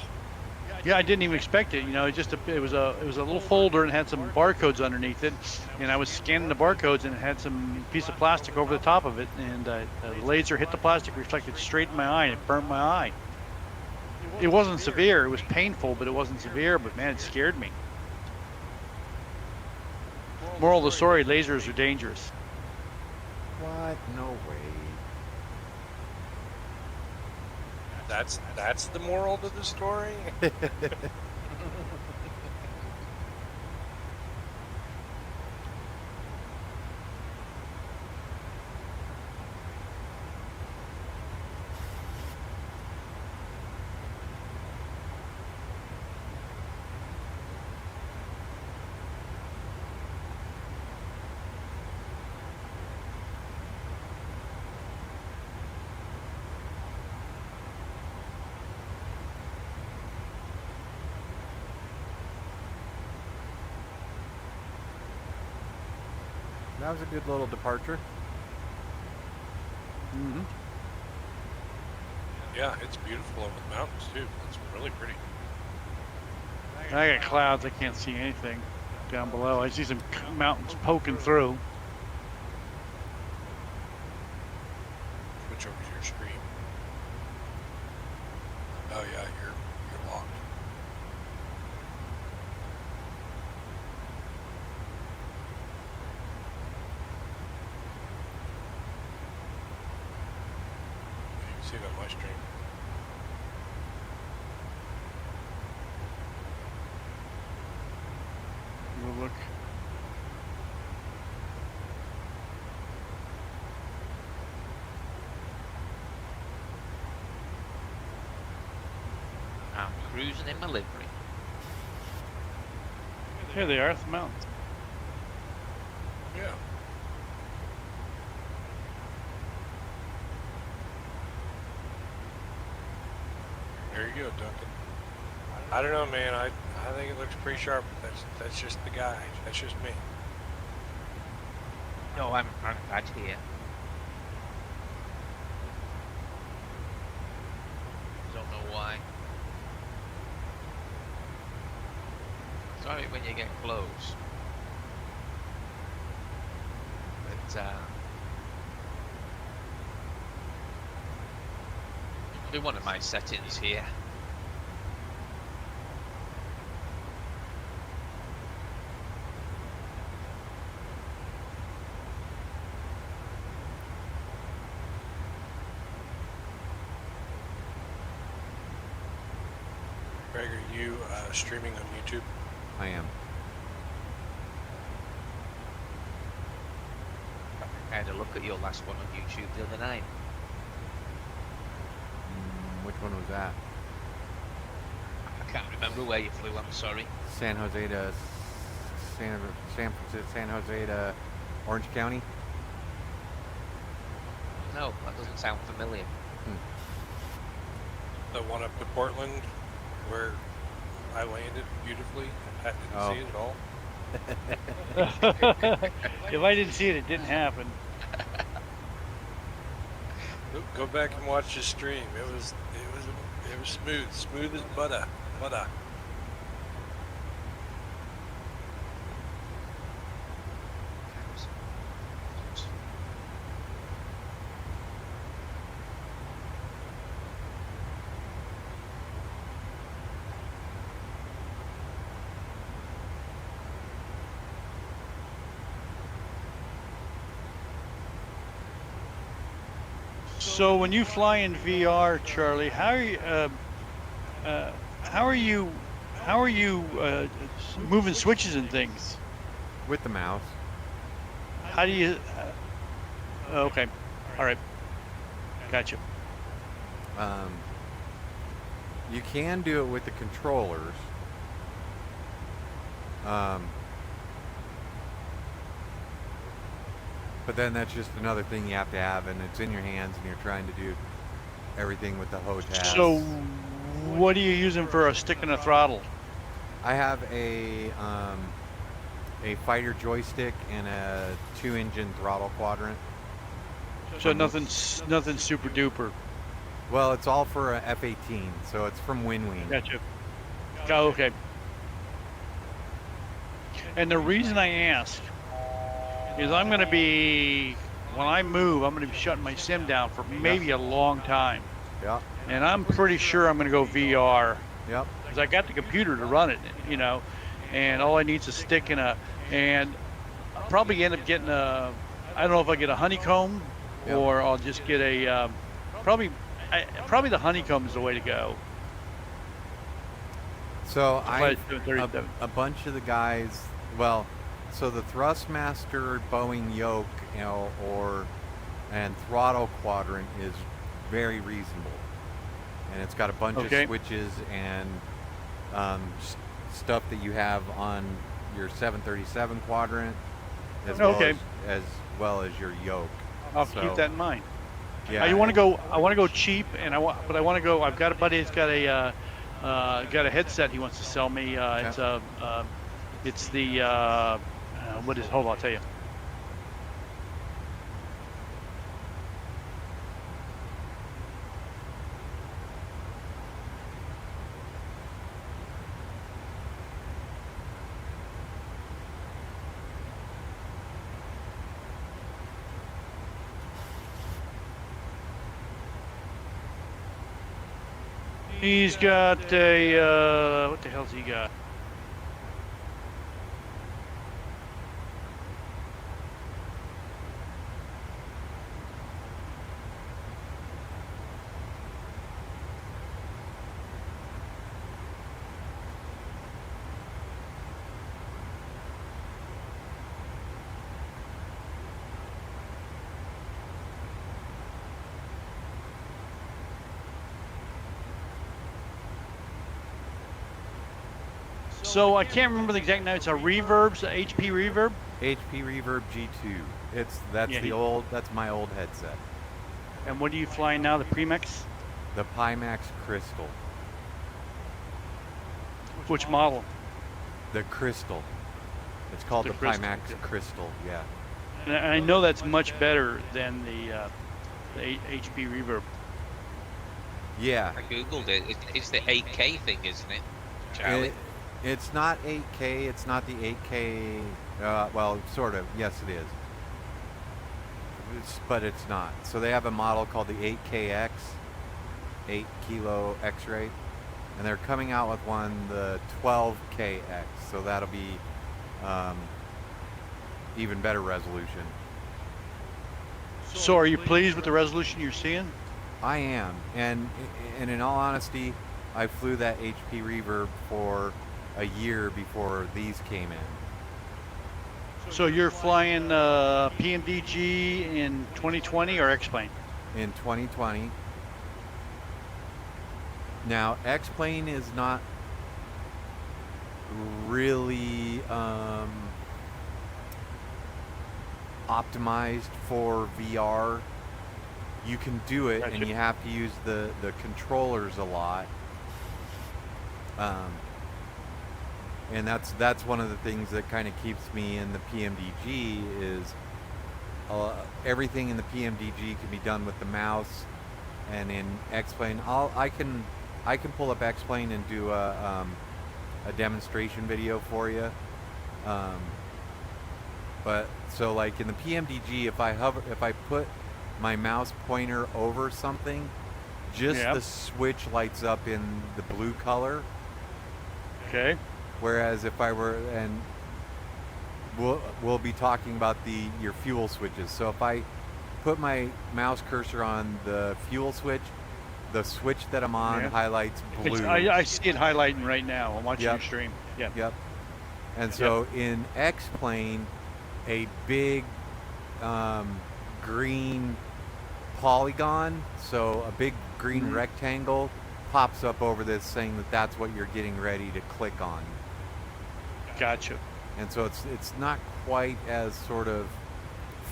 Yeah, I didn't even expect it. You know, it was a little folder and had some barcodes underneath it, and I was scanning the barcodes and it had some piece of plastic over the top of it, and the laser hit the plastic, reflected straight in my eye, and it burnt my eye. It wasn't severe. It was painful, but it wasn't severe. But man, it scared me. Moral of the story: lasers are dangerous. What? No way. That's the moral to the story. That was a good little departure. Mm-hmm. Yeah, it's beautiful over the mountains too. It's really pretty. I got clouds. I can't see anything down below. I see some mountains poking through. Switch over to your screen. Oh yeah, you're locked. You can see it on my stream. We'll look. I'm cruising in my livery. Here they are, at the mountains. Yeah. There you go, Duncan. I don't know, man. I think it looks pretty sharp, but that's just the guy. That's just me. No, I'm right here. Don't know why. Sorry when you get close. But do one of my settings here. Greg, are you streaming on YouTube? I am. I had a look at your last one on YouTube the other night. Which one was that? I can't remember where you flew, I'm sorry. San Jose to San Jose to Orange County. No, that doesn't sound familiar. The one up to Portland, where I landed beautifully. I didn't see it at all. If I didn't see it, it didn't happen. Go back and watch the stream. It was smooth as butter. So when you fly in VR, Charlie, how are you moving switches and things? with the mouse. How do you? Okay, all right, gotcha. You can do it with the controllers. But then that's just another thing you have to have, and it's in your hands, and you're trying to do everything with the HOTAS. So what are you using for a stick and a throttle? I have a fighter joystick and a 2-engine throttle quadrant. So nothing super duper. Well, it's all for a F-18, so it's from WinWing. Gotcha. Oh, okay. And the reason I ask is when I move, I'm going to be shutting my sim down for maybe a long time. Yeah. And I'm pretty sure I'm going to go VR. Yep. Because I got the computer to run it, and all I need is a stick and I'll probably end up getting I don't know if I get a honeycomb Yep. or I'll just get probably the honeycomb is the way to go. So Flight a 737. bunch of the guys, well, so the Thrustmaster Boeing yoke, and throttle quadrant is very reasonable, and it's got a bunch of switches and stuff that you have on your 737 quadrant, as well as your yoke. I'll keep that in mind. Yeah. I want to go cheap, but I want to go. I've got a buddy that's got a headset he wants to sell me. It's the what is? Hold on, I'll tell you. He's got a what the hell's he got? So I can't remember the exact name. It's a reverb, a HP reverb. HP Reverb G2. That's my old headset. And what are you flying now? The Pimax? The Pimax Crystal. Which model? The Crystal. It's called The the Crystal, Pimax okay. Crystal. Yeah. And I know that's much better than the HP reverb. Yeah. I googled it. It's the 8K thing, isn't it, Charlie? It's not 8K. It's not the 8K. Well, sort of. Yes, it is. But it's not. So they have a model called the 8KX, 8 kilo X-ray, and they're coming out with one, the 12KX. So that'll be even better resolution. So are you pleased with the resolution you're seeing? I am, and in all honesty, I flew that HP Reverb for a year before these came in. So you're flying PMDG in 2020 or X-Plane? In 2020. Now, X-Plane is not really optimized for VR. You can do it, and you have to use the controllers a lot. And that's one of the things that kind of keeps me in the PMDG is everything in the PMDG can be done with the mouse, and in X-Plane I can pull up X-Plane and do a demonstration video for you. But so like in the PMDG, if I put my mouse pointer over something, just the switch lights up in the blue color. Okay. Whereas if I were, and we'll be talking about your fuel switches. So if I put my mouse cursor on the fuel switch, the switch that I'm on Yeah. highlights blue. I see it highlighting right now. I'm watching Yep. your stream. Yeah. Yep. And so in X-plane, a big green polygon, so a big green rectangle pops up over this saying that that's what you're getting ready to click on. Gotcha. And so it's not quite as sort of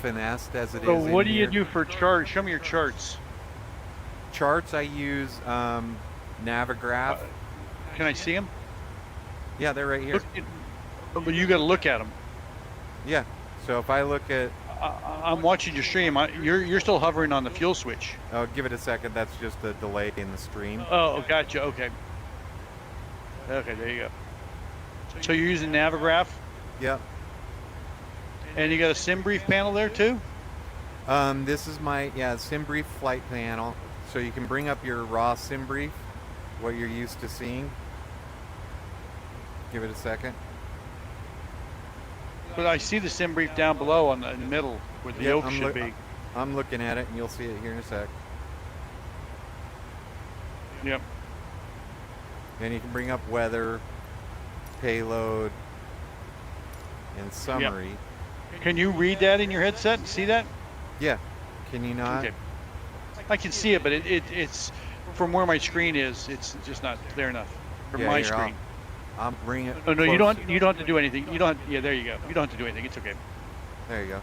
finessed as it is. So in what do you here. do for charts? Show me your charts. Charts? I use Navigraph. Can I see them? Yeah, they're right here. But you got to look at them. Yeah. So if I look at, I'm watching your stream. You're still hovering on the fuel switch. oh, give it a second. That's just a delay in the stream. Oh, gotcha. Okay. Okay, there you go. So you're using Navigraph, Yep. and you got a sim brief panel there too. This is my sim brief flight panel. So you can bring up your raw sim brief, what you're used to seeing. Give it a second. But I see the sim brief down below in the middle where the Yep, yoke should be. I'm looking at it, and you'll see it here in a sec. Yep. And you can bring up weather, payload, and summary. Can you read that in your headset and see that? Yeah. Can you not? Okay. I can see it, but it's from where my screen is. It's just not clear enough from Yeah, my here, screen. I'll bring it. Oh no, you closer. don't have to do anything. You don't. Yeah, there you go. You don't have to do anything. It's okay. There you go.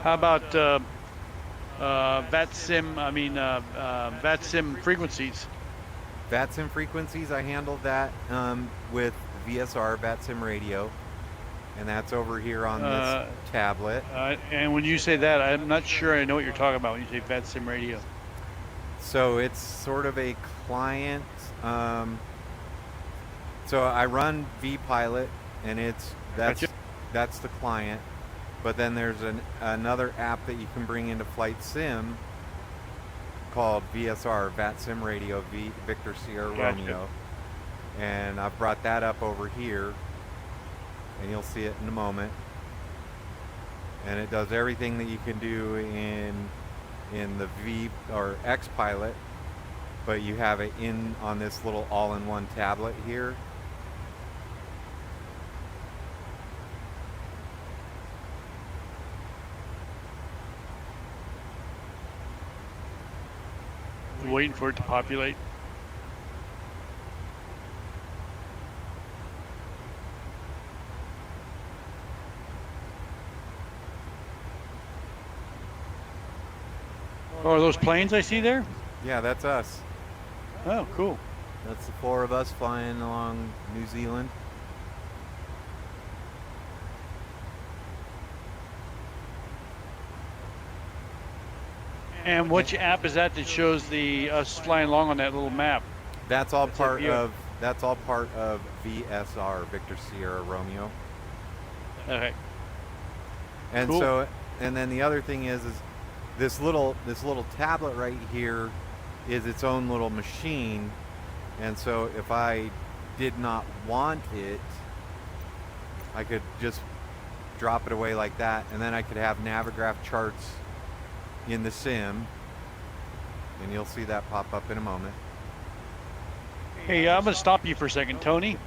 How about VATSIM? I mean VATSIM frequencies. VATSIM frequencies, I handled that with VSR, VATSIM radio, and that's over here on this tablet. And when you say that, I'm not sure I know what you're talking about when you say VATSIM radio. So it's sort of a client. So I run vPilot, and Gotcha. that's the client. But then there's another app that you can bring into Flight Sim called VSR, VATSIM Radio, Victor Sierra Gotcha. Romeo. And I've brought that up over here, and you'll see it in a moment. And it does everything that you can do in the V or X Pilot, but you have it on this little all-in-one tablet here. Waiting for it to populate. Oh, are those planes I see there? Yeah, that's us. Oh, cool. That's the four of us flying along New Zealand. And which app is that shows us flying along on that little map? That's all part view. of VSR, Victor Sierra Romeo. Okay. And Cool. so, and then the other thing is this little tablet right here is its own little machine. And so if I did not want it, I could just drop it away like that, and then I could have Navigraph charts in the sim, and you'll see that pop up in a moment. Hey, I'm gonna stop you for a second, Tony.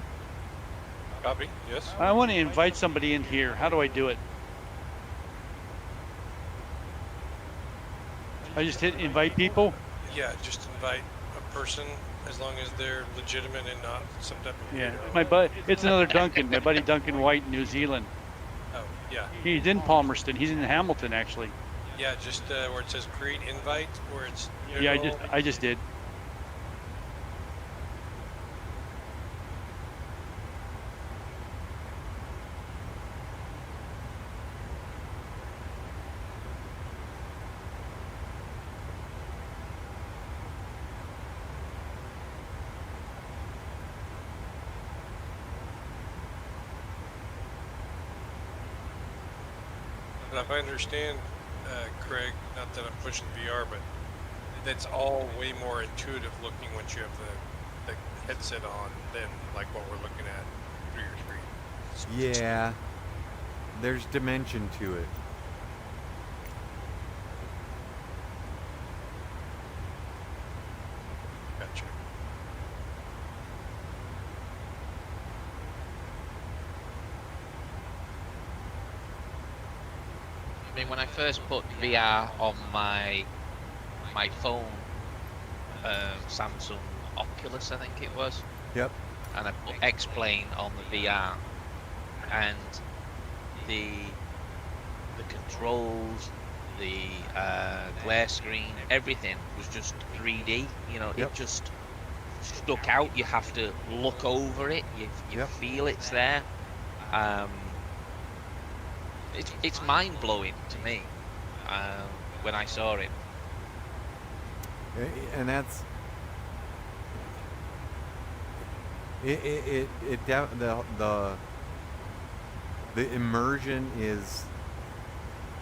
Copy. Yes. I want to invite somebody in here. How do I do it? I just hit invite people. Yeah, just invite a person as long as they're legitimate and not some type of Yeah, weirdo. it's another Duncan, my buddy Duncan White in New Zealand. Oh, yeah. He's in Palmerston. He's in Hamilton, actually. Yeah, just where it says create invite, where it's Yeah, I just did. But if I understand, Craig, not that I'm pushing VR, but that's all way more intuitive looking once you have the headset on than like what we're looking at through your screen. Yeah, there's dimension to it. Gotcha. I mean, when I first put VR on my phone, Samsung Oculus, I think it was, Yep. and I put X-Plane on the VR, and the controls, the glare screen, everything was just 3D. You know, Yep. it just stuck out. You have to look over it. You Yep. feel it's there. It's mind blowing to me when I saw it. And that's the immersion is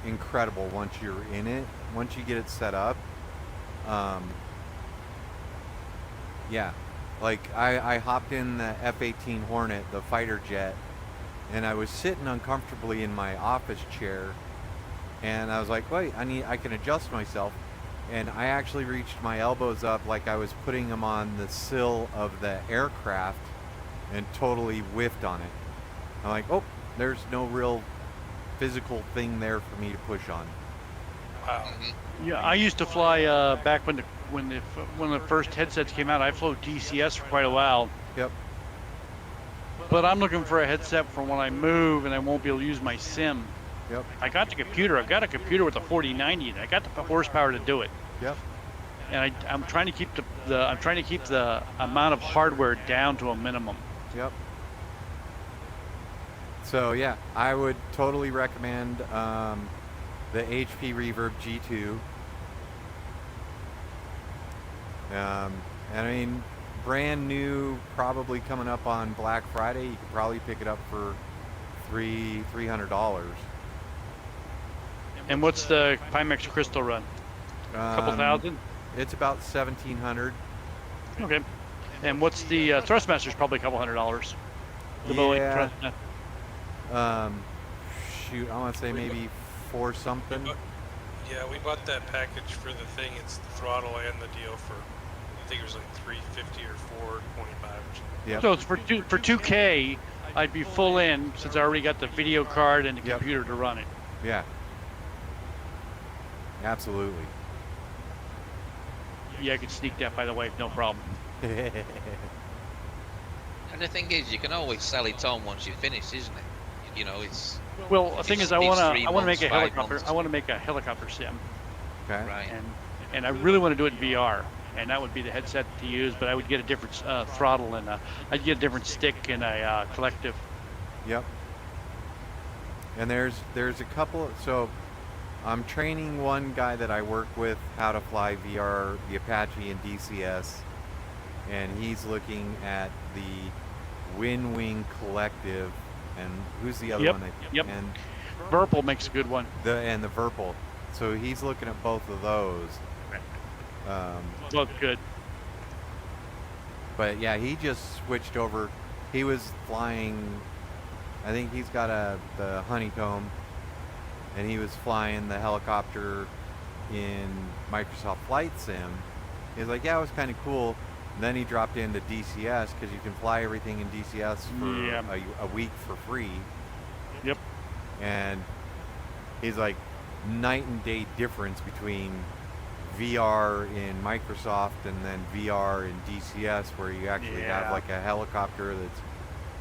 incredible once you're in it. Once you get it set up, yeah, like I hopped in the F-18 Hornet, the fighter jet, and I was sitting uncomfortably in my office chair, and I was like, wait, I can adjust myself. And I actually reached my elbows up like I was putting them on the sill of the aircraft and totally whiffed on it. I'm like, oh, there's no real physical thing there for me to push on. Wow. Yeah, I used to fly back when the first headsets came out. I flew DCS for quite a while. Yep. But I'm looking for a headset for when I move and I won't be able to use my sim. Yep. I got the computer. I've got a computer with a 4090, and I got the horsepower to do it. Yep. And I'm trying to keep the amount of hardware down to a minimum. Yep. So yeah, I would totally recommend the HP Reverb G2. And I mean, brand new, probably coming up on Black Friday. You could probably pick it up for $300. And what's the Pimax Crystal run? A couple thousand? It's about 1,700. Okay. And what's the Thrustmaster's probably a couple $100. The Boeing Yeah. Thrustmaster. Shoot, I want to say maybe 4 something. Yeah, we bought that package for the thing. It's the throttle and the deal for, I think it was like $350 or $425 or something. Yep. So it's for 2K, I'd be full in since I already got the video card and the Yep. computer to run it. Yeah. Absolutely. Yeah, I could sneak that, by the way, no problem. And the thing is, you can always sell it on once you're finished, isn't it? You know, it's Well, the thing is, I it's want 3 to make a months, 5 helicopter. months. I want to make a helicopter sim, Okay. right. and I really want to do it in VR, and that would be the headset to use. But I would get a different throttle and I'd get a different stick and a collective. Yep. And there's a couple. So I'm training one guy that I work with how to fly VR, the Apache and DCS, and he's looking at the Wing Collective, and who's the other Yep, one? yep. And Burple makes a good one. the Verpal. So he's looking at both of those. Look good. But yeah, he just switched over. He was flying, I think he's got the Honeycomb, and he was flying the helicopter in Microsoft Flight Sim. He was like, yeah, it was kind of cool. And then he dropped into DCS because you can fly everything in DCS for Yeah. a week for free. Yep. And he's like, night and day difference between VR in Microsoft and then VR in DCS, where you actually have Yeah. like a helicopter that's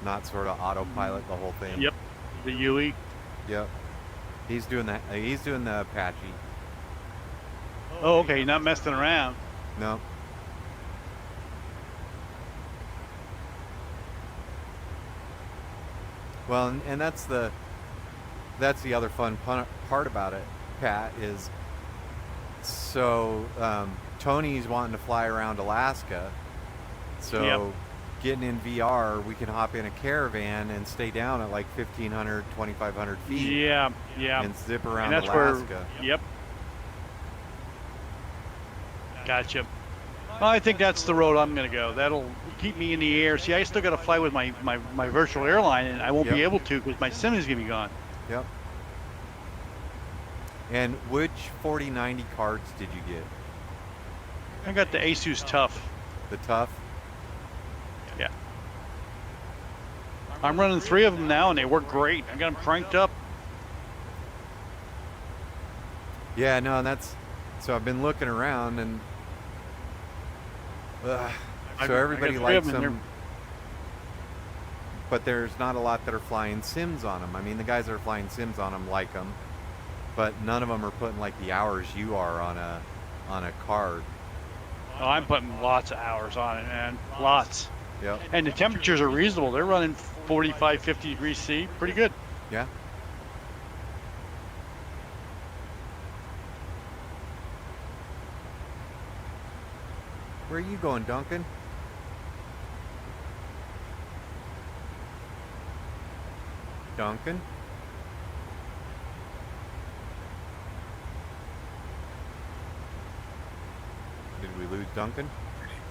not sort of autopilot the whole thing. Yep. The UE. Yep. He's doing that. He's doing the Apache. Oh, okay. Not messing around. No. Well, and that's the other fun part about it, Pat, is so Tony's wanting to fly around Alaska, so Yep. getting in VR, we can hop in a caravan and stay down at like 1,500, 2,500 feet Yeah, yeah. and zip around And that's Alaska. where. Yep. Gotcha. Well, I think that's the road I'm going to go. That'll keep me in the air. See, I still got to fly with my virtual airline, and I won't be Yep. able to because my sim is going to be gone. Yep. And which 4090 cards did you get? I got the Asus Tough. The Tough? Yeah. I'm running 3 of them now, and they work great. I got them cranked up. Yeah, no, that's so I've been looking around and so I got everybody 3 of likes them, and them, but there's not a lot that are flying sims on them. I mean, the guys that are flying sims on them like them, but none of them are putting like the hours you are on a card. Oh, I'm putting lots of hours on it, man. Lots. Yep. And the temperatures are reasonable. They're running 45, 50 degrees C. Pretty good. Yeah. Where are you going, Duncan? Duncan? Did we lose Duncan?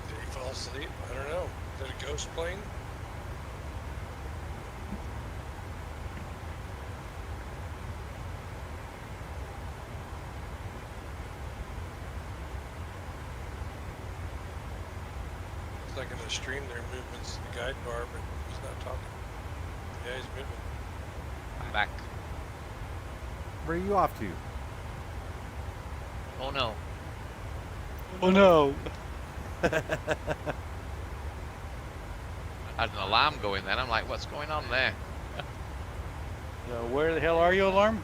Did he fall asleep? I don't know. Is that a ghost plane? It's like in the stream there are movements in the guide bar, but he's not talking. Yeah, he's moving. I'm back. Where are you off to? Oh no. Oh, no. I had an alarm going then. I'm like, what's going on there? Where the hell are you, alarm?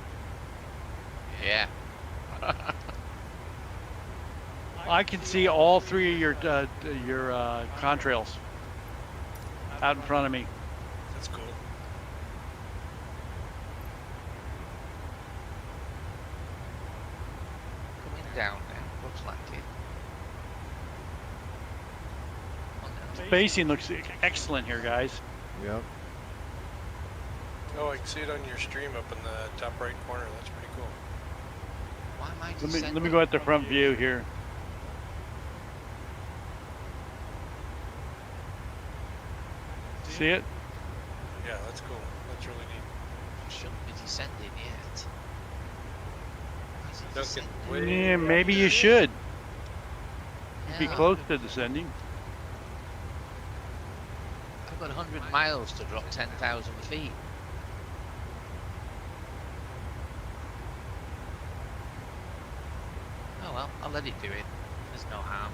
Yeah. I can see all 3 of your contrails out in front of me. That's cool. Coming down now. Looks like it. Oh, no. Spacing looks excellent here, guys. Yep. Oh, I can see it on your stream up in the top right corner. That's pretty cool. Why am I Let me descending? go at the front view here. See it? Yeah, that's cool. That's really neat. Shouldn't be descending yet. Why is it Duncan, descending? way Yeah, maybe you should. Be Yeah, close to descending. I've got 100 miles to drop 10,000 feet. Oh well, I'll let it do it. There's no harm.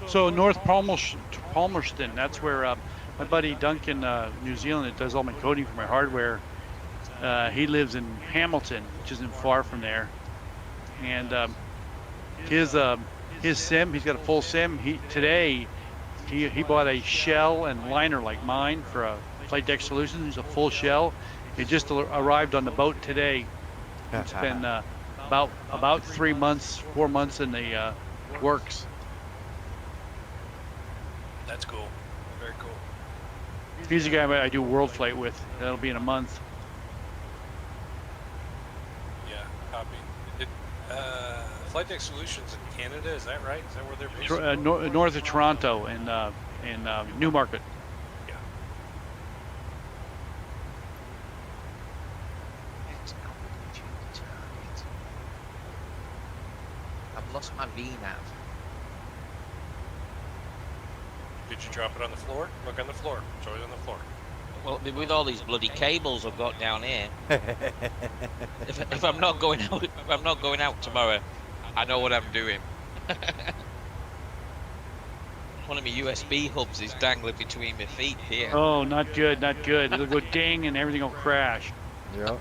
So North Palmerston, that's where my buddy Duncan, New Zealand, that does all my coding for my hardware. He lives in Hamilton, which isn't far from there. And his sim, he's got a full sim. Today he bought a shell and liner like mine for a Flight Deck Solutions. It's a full shell. It just arrived on the boat today. It's been about 3 months, 4 months in the works. That's cool. Very cool. He's the guy I do World Flight with. That'll be in a month. Yeah, copy. Flight Deck Solutions in Canada, is that right? Is that where they're based? North of Toronto in Newmarket. Yeah. Next opportunity target. I've lost my VNav. Did you drop it on the floor? Look on the floor. It's always on the floor. Well, with all these bloody cables I've got down here, if I'm not going out, tomorrow, I know what I'm doing. One of my USB hubs is dangling between my feet here. Oh, not good, not good. It'll go ding and everything will crash. Yep.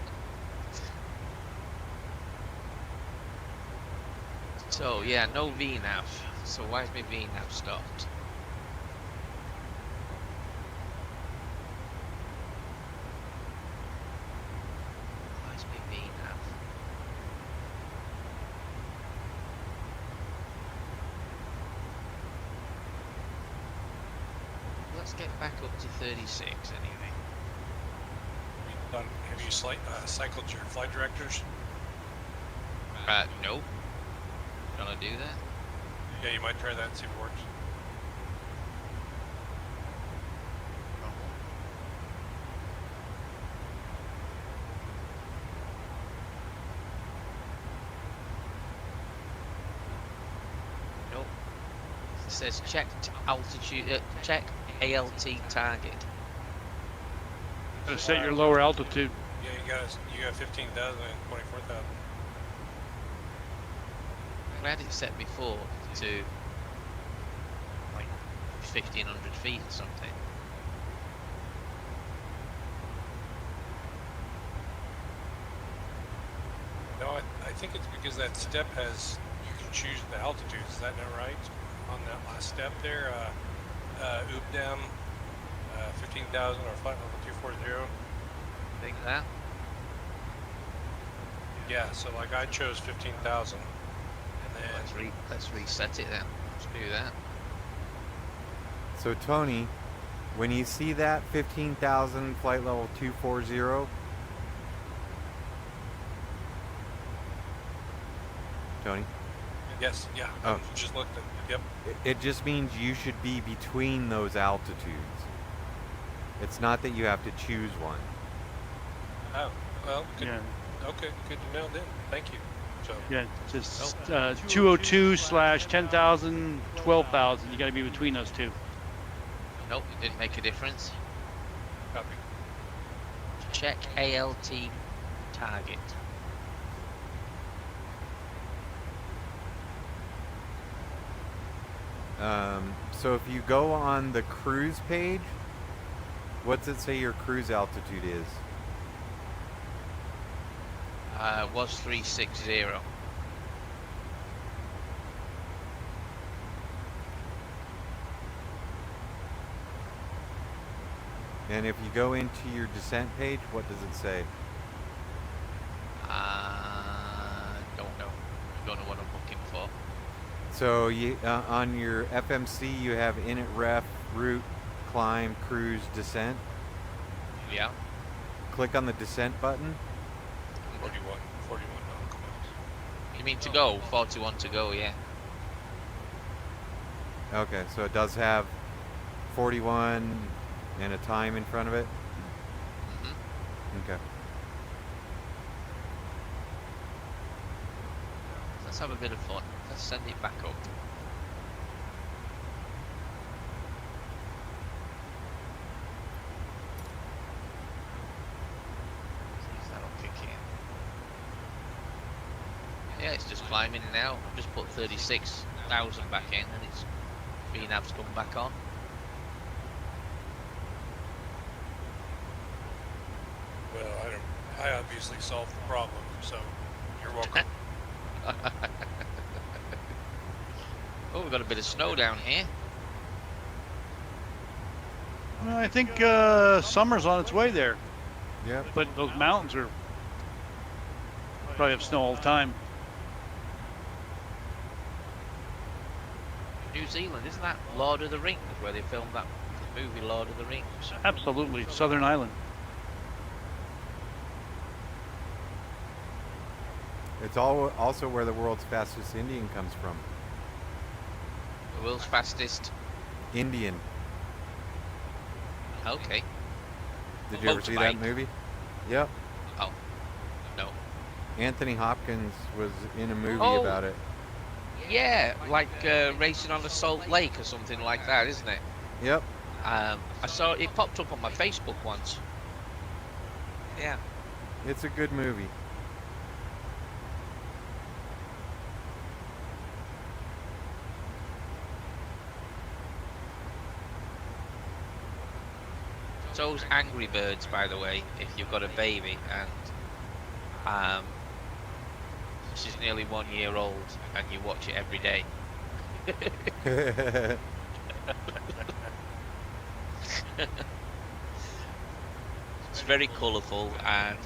So yeah, no VNav. So why is my VNav stopped? Why is my VNav? get back up to 36 anyway. Have you cycled your flight directors? No. Gonna do that? Yeah, you might try that and see if it works. Nope. It says checked altitude, check ALT target. Gotta set your lower altitude. Yeah, you got 15,000 and 24,000. I had it set before to like 1,500 feet or something. No, I think it's because that step has, you can choose the altitude. Is that not right? On that last step there, oop down, 15,000 or flight level 240. Think that? Yeah, so like I chose 15,000, and then Let's reset it then. Let's do that. So Tony, when you see that 15,000 flight level 240, Tony, yes, yeah, Oh. just looked at. Yep. it just means you should be between those altitudes. It's not that you have to choose one. Oh, well, good. Yeah, Okay, good to know then. Thank you. So yeah. Just 202/10,000, 12,000. You gotta be between those two. Nope, it didn't make a difference. copy. Check ALT target. So if you go on the cruise page, what's it say your cruise altitude is? Was 360. And if you go into your descent page, what does it say? Don't know. Don't know what I'm looking for. So you on your FMC you have init ref, route, climb, cruise, descent. Yeah. Click on the descent button. 41 nautical miles. You mean to go? 41 to go, yeah. Okay, so it does have 41 and a time in front of it. Hmm. Okay. Let's have a bit of fun. Let's send it back up. See if that'll kick in. Yeah, it's just climbing now. I've just put 36,000 back in and it's VNAV's come back on. Well, I obviously solved the problem, so you're welcome. Oh, we've got a bit of snow down here. Well, I think summer's on its way there, Yep. but those mountains are probably have snow all the time. New Zealand, isn't that Lord of the Rings, where they filmed that movie Lord of the Rings? Absolutely, Southern Island. It's also where the world's fastest Indian comes from. The world's fastest. Indian. Okay. Did you ever see that Motorbike. movie? Yep. Oh, no. Anthony Hopkins was in a movie Oh. about it. Yeah, like racing on the Salt Lake or something like that, isn't it? Yep. I saw it popped up on my Facebook once. Yeah. It's a good movie. So's Angry Birds, by the way, if you've got a baby and she's nearly 1 year old and you watch it every day. It's very colourful and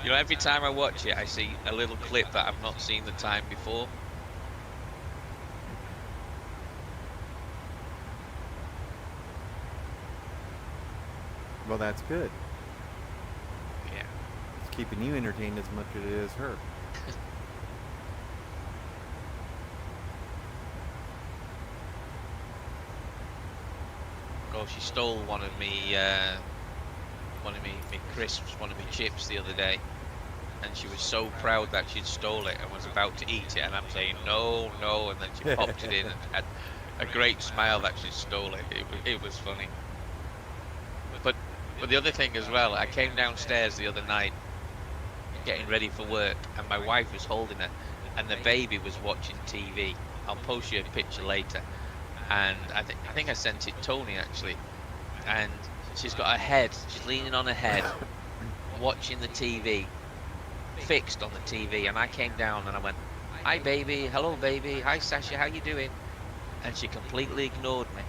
you know, every time I watch it I see a little clip that I've not seen the time before. Well, that's good. Yeah. It's keeping you entertained as much as it is her. Oh, she stole one of me crisps, one of me chips the other day, and she was so proud that she'd stole it and was about to eat it, and I'm saying no, no, and then she popped it in and had a great smile that she stole it. It was funny. But the other thing as well, I came downstairs the other night, getting ready for work, and my wife was holding it, and the baby was watching TV. I'll post you a picture later. And I think I sent it Tony actually, and she's got her head, she's leaning on her head, watching the TV, fixed on the TV, and I came down and I went, "Hi baby, hello baby, hi Sasha, how you doing?" And she completely ignored me.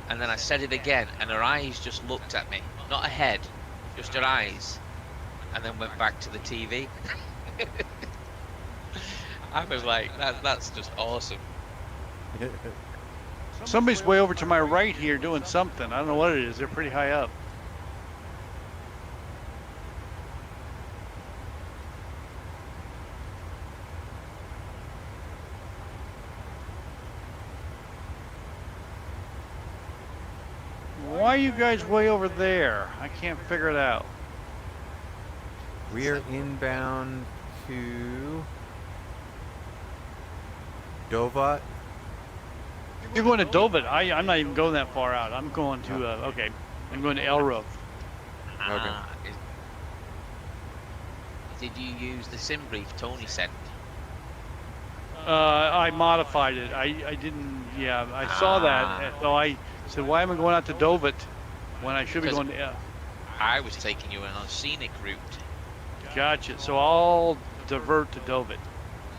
And then I said it again, and her eyes just looked at me, not her head, just her eyes, and then went back to the TV. I was like, that's just awesome. Somebody's way over to my right here doing something. I don't know what it is. They're pretty high up. Why are you guys way over there? I can't figure it out. We are inbound to Dovat. You're going to Dovet. I'm not even going that far out. I'm going to, okay. I'm going to Elrove. Did you use the sim brief Tony sent? I modified it. I didn't, yeah, I saw that. So I said, why am I going out to Dovet when I should be going to, I was taking you on a scenic route. Gotcha. So I'll divert to Dovet.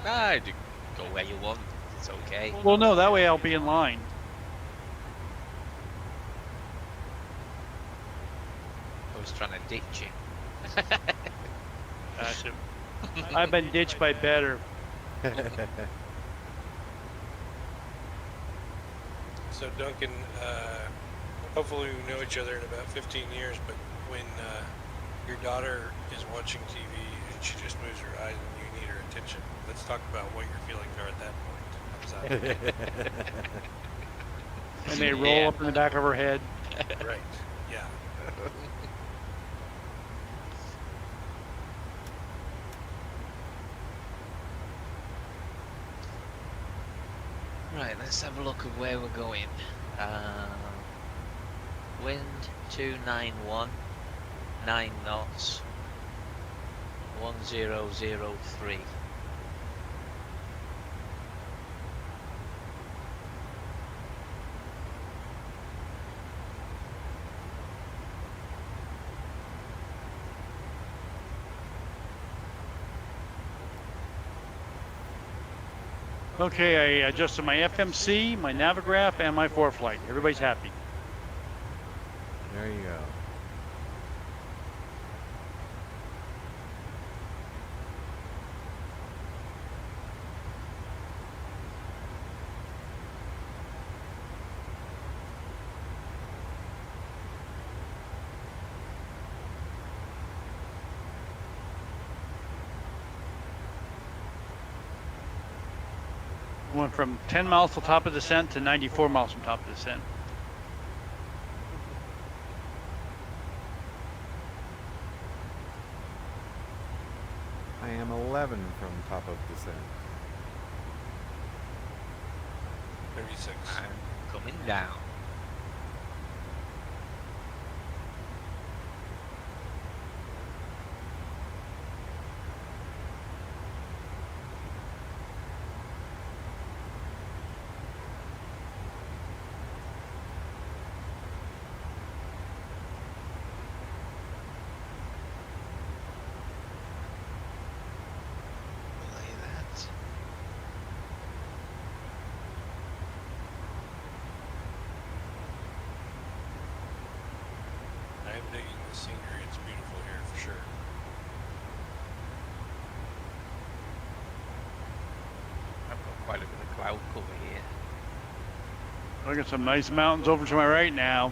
Go where you want. It's okay. Well, no, that way I'll be in line. I was trying to ditch you. Gotcha. I've been ditched by better. So Duncan, hopefully we know each other in about 15 years, but when your daughter is watching TV and she just moves her eyes and you need her attention, let's talk about what your feelings are at that point. And they roll up in the back of her head. Right, yeah. Right, let's have a look at where we're going. Wind 291, 9 knots, 1003. Okay, I adjusted my FMC, my Navigraph, and my ForeFlight. Everybody's happy. There you go. Went from 10 miles to top of descent to 94 miles from top of descent. I am 11 from top of descent. 36. I'm coming down. I am digging the scenery. It's beautiful here for sure. I've got quite a bit of cloud cover here. Look at some nice mountains over to my right now.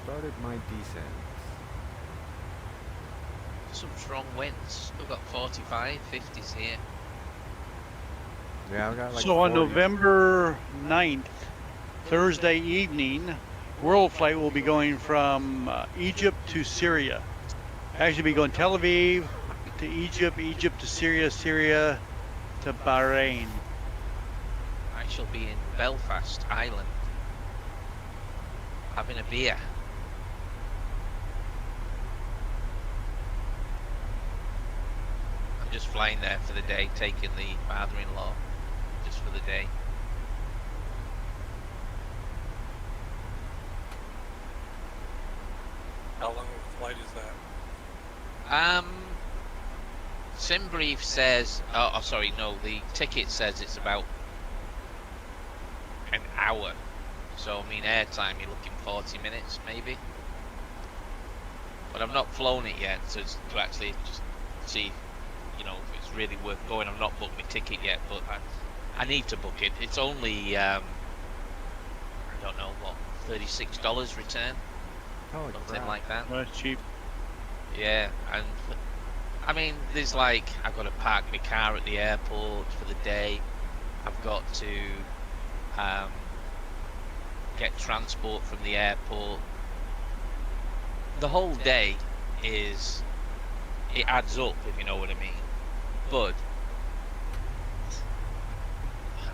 started my descent. Some strong winds. Still got 45, 50s here. Yeah, I've got like So on 40. November 9th, Thursday evening, World Flight will be going from Egypt to Syria. Actually, be going Tel Aviv to Egypt, Egypt to Syria, Syria to Bahrain. I shall be in Belfast, Ireland, having a beer. I'm just flying there for the day, taking the father-in-law just for the day. How long of a flight is that? SimBrief says, oh sorry, no, the ticket says it's about an hour. So, I mean, airtime, you're looking 40 minutes, maybe. But I've not flown it yet to actually just see, you know, if it's really worth going. I've not booked my ticket yet, but I need to book it. It's only, I don't know, what, $36 return? Holy Something crap. like that. Well, that's cheap. Yeah, and I mean, there's like, I've got to park my car at the airport for the day. I've got to get transport from the airport. The whole day it adds up, if you know what I mean. But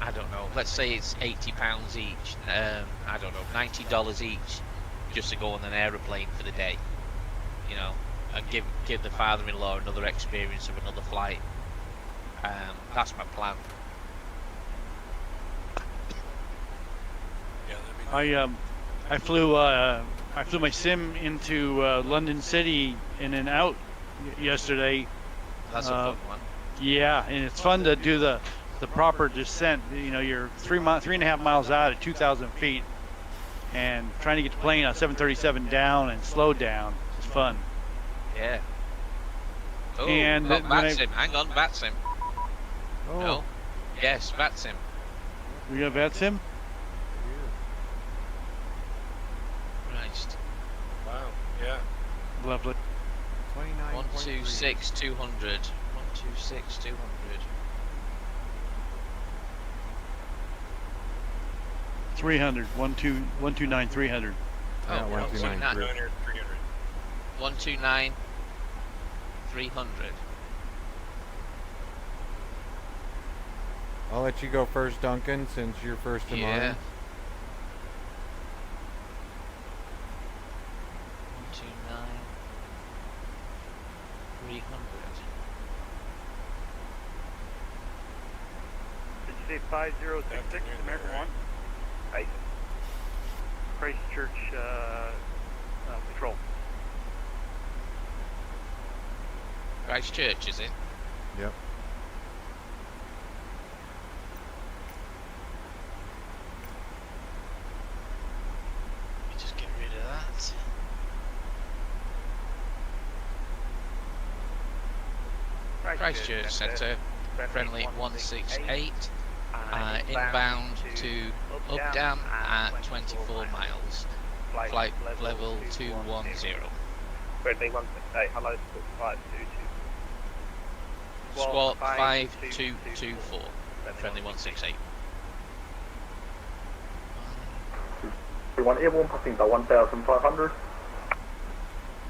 I don't know, let's say it's £80 each, I don't know, $90 each just to go on an aeroplane for the day, you know, and give the father-in-law another experience of another flight. That's my plan. Yeah, that'd be nice. I flew my sim into London City in and out yesterday. That's a fun one. Yeah, and it's fun to do the proper descent. You know, you're 3.5 miles out at 2,000 feet, and trying to get the plane on 737 down and slow down is fun. Yeah. Oh, And got when I- VATSIM. Hang on, VATSIM. Oh, No. Yes, VATSIM. We got VATSIM? Christ. Wow. Yeah. Lovely. 29. 126 200. 126 200. $300. 129 $300. Yeah, Oh, 129. 200, 300. 129 300. I'll let you go first, Duncan, since you're first in Yeah. line. 129 300. Did you say 5066, American One? Hey. Christchurch, control. Christchurch, is it? Yep. Let me just get rid of that. Christchurch Centre, friendly 168. Inbound to Updam at 24 miles. Flight level 210. Friendly 168, hello, 522. Squawk 5224. Friendly 168. Everyone airborne passing by 1,500.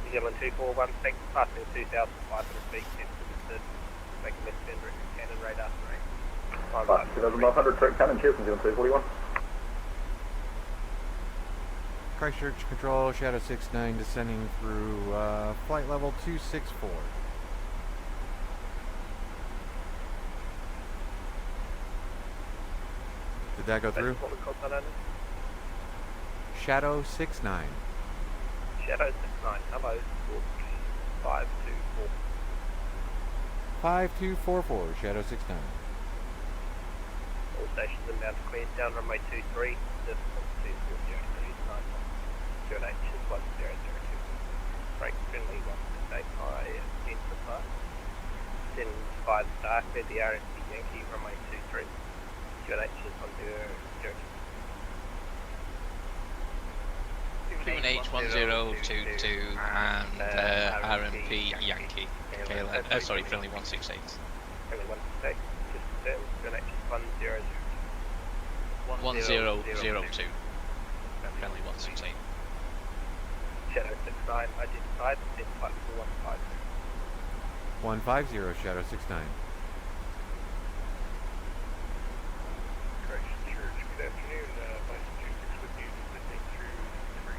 New Zealand 2416, passing 2,500 feet, into making this vendor cannon radar 3. 2,500 track cannon, cheers, New Zealand 241. Christchurch Control, Shadow 69 descending through flight level 264. Did that go through? What we called that under? Shadow 69. Shadow 69, hello, 524. 5244, Shadow 69. All stations inbound to Queenstown, runway 23, distance 240, 2H is 1002. Break friendly 168 high, into park. Then 5 star, clear the RSC Yankee, runway 23, 2H is 1002. QNH1022 and RMP Yankee. Sorry, friendly 168. Friendly 168. Just confirm. QNH 1002. Friendly 168. Shadow 69 identified. In flight for 150. 150, Shadow 69. Correction Church, good afternoon. Bison 26 with you, listening through 30.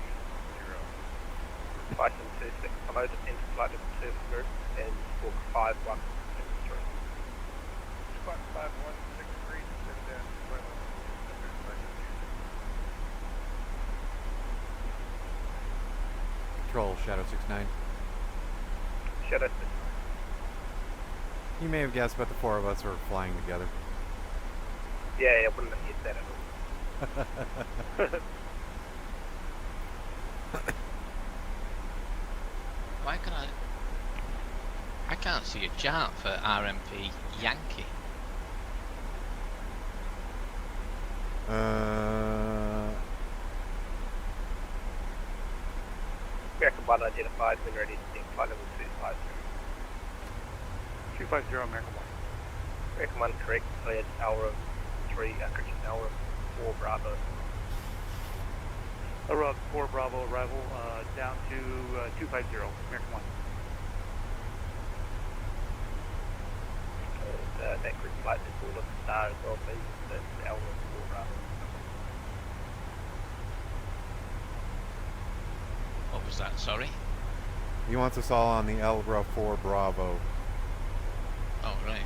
Bison 26 followed into flight of the service group and squawk 5163. Squawk 5163, send down Bison 26. Control, Shadow 69. Shadow 69. You may have guessed, but the four of us were flying together. Yeah, I wouldn't have hit that at all. Why can I can't see a chart for RMP Yankee. American 1 identified when ready to take flight level 250. 250 American 1. American 1 correct, cleared hour of 3, correction hour of 4 Bravo. Around 4 Bravo arrival, down to 250 American 1. And that group flight is all of the star as well, please. That's hour of 4 Bravo. What was that? Sorry. He wants us all on the Elra 4 Bravo. Oh right.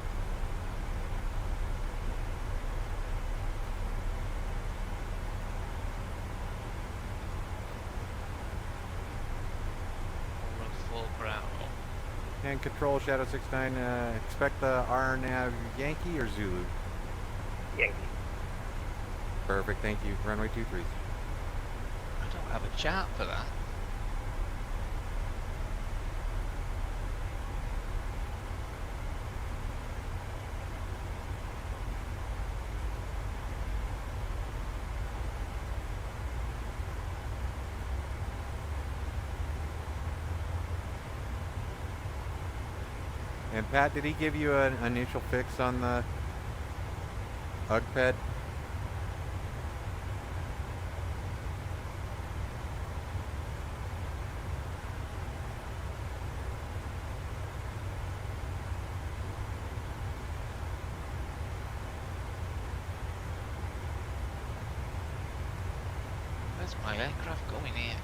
And Control, Shadow 69, expect the RNAV Yankee or Zulu? Yankee. Perfect, thank you. Runway 23. I don't have a chart for that. And Pat, did he give you an initial fix on the UGPED? Where's my aircraft going here?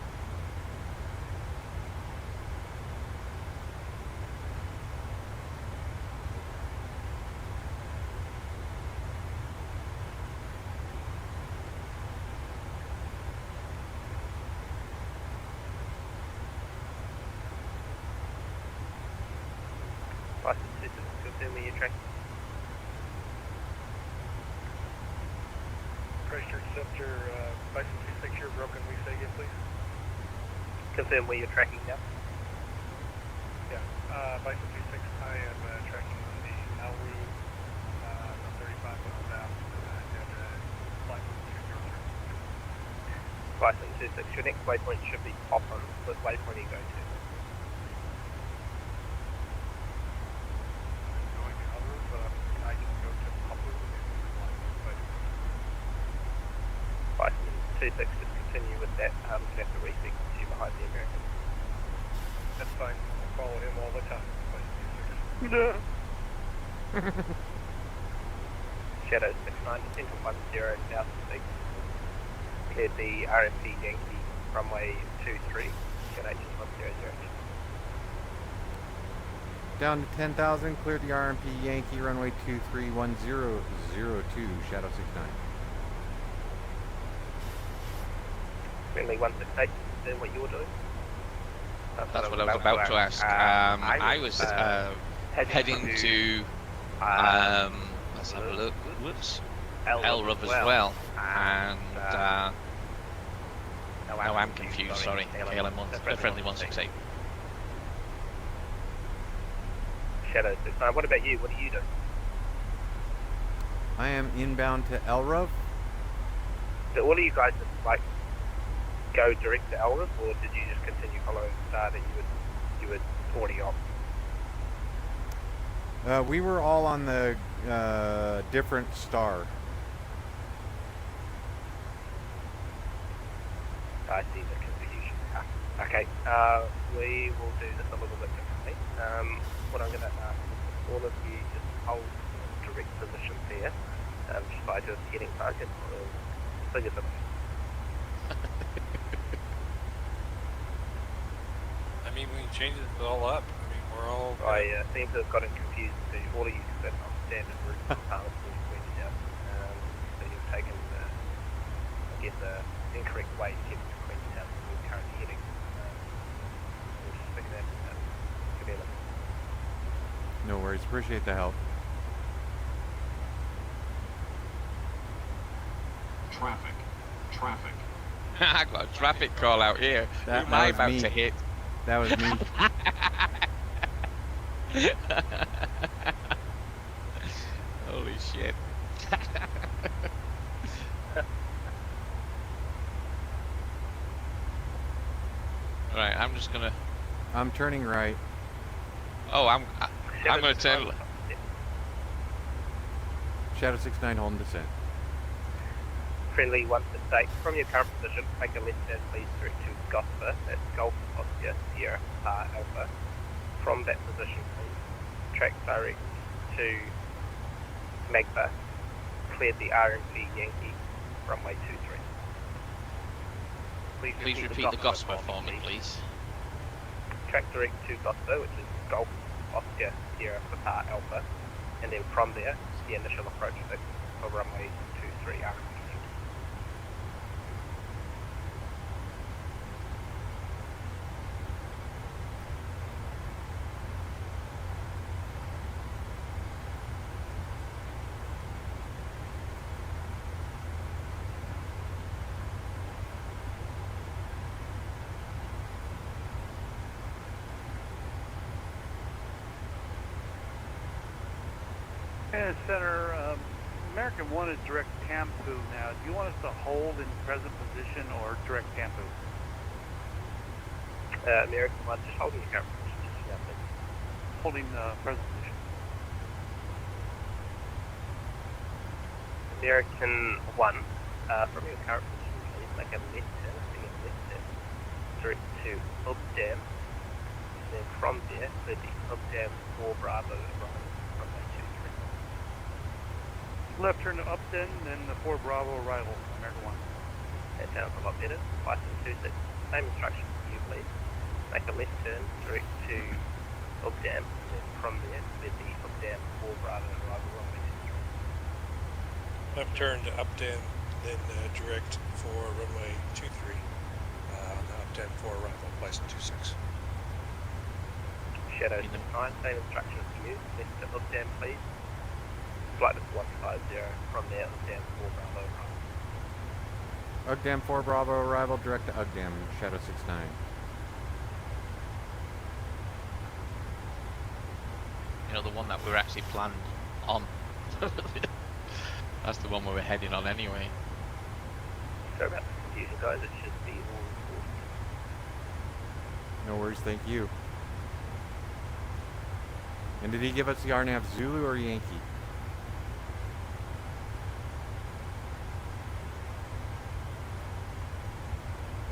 License system, confirm where you're tracking. Christchurch Center, Bison 26, you're broken. We say again, please. Confirm where you're tracking now. Yeah, Bison 26, I am tracking the Nauru, 35 miles out, down to flight 203. Bison 26, your next waypoint should be Popper. What waypoint you go to? Going to Nauru, but I can go to Poplar and Bison 26, just continue with that. You have to resequence you behind the American. that's fine. I'll follow him all the time. Bison 26. Shadow 69, Central 10, South 6. Cleared the RFP Yankee runway 23, QNH 100. Down to 10,000, cleared the RMP Yankee, runway 231002, Shadow 69. Friendly 168, then what you're doing? That's what I was about to ask. I was heading to let's have a look. Whoops. LRUV as well, and no, I'm confused. Sorry, friendly 168. Shadow 69. What about you? What are you doing? I am inbound to Elra. So all of you guys just like go direct to Elrith, or did you just continue following the star that you were already on? We were all on the different star. I see the confusion. Okay, we will do this a little bit differently. What I'm going to ask is all of you just hold direct position there, just by just hitting target or figure them. I mean, we changed it all up. I mean, we're all. I seem to have gotten confused to all of you that on standard route from Palmerstown North. So you've taken the, I guess, the incorrect way to get to Queenstown where we're currently heading. We'll just figure that out together. No worries. Appreciate the help. Traffic. I got a traffic call out here. That Who am I was about me. to hit? That was me. Holy shit. Right, I'm just gonna. I'm turning right. Oh, I'm gonna turn. Shadow 69 holding descent. Friendly 1 to state. From your current position, make a left hand please direct to Gosper, that's Golf Oscar Sierra Alpha. From that position, please track direct to Magba. Cleared the RMP Yankee runway 23. Please repeat the gospel for me, please. Track direct to Gosper, which is Golf Oscar Sierra Alpha, and then from there, the initial approach fix for runway 23 RMP. And Center, American 1 is direct Tampu now. Do you want us to hold in present position or direct Tampu? American 1, just holding your current position. Yeah, please. Holding present position. American 1, from your current position, please make a left turn, direct to Ubdam, and then from there, clear the Ubdam 4 Bravo runway 23. Left turn to Upton, then the 4 Bravo arrival, American 1. That sounds a lot better. License 26, same instructions for you, please. Make a left turn, direct to Ubdam, and then from there, clear the Ubdam 4 Bravo arrival runway 23. Left turn to Upton, then direct for runway 23. On the Upton for arrival, license 26. Shadow 9, same instructions for you. Left to Ubdam, please. Flight is 150, from there, Ugdam 4 Bravo arrival. Ugdam 4 Bravo arrival, direct to Ugdam, Shadow 69. You know, the one that we're actually planned on. That's the one we were heading on anyway. Sorry about the confusion, guys. It should be all No worries, thank you. And did he give us the RNAV Zulu or Yankee?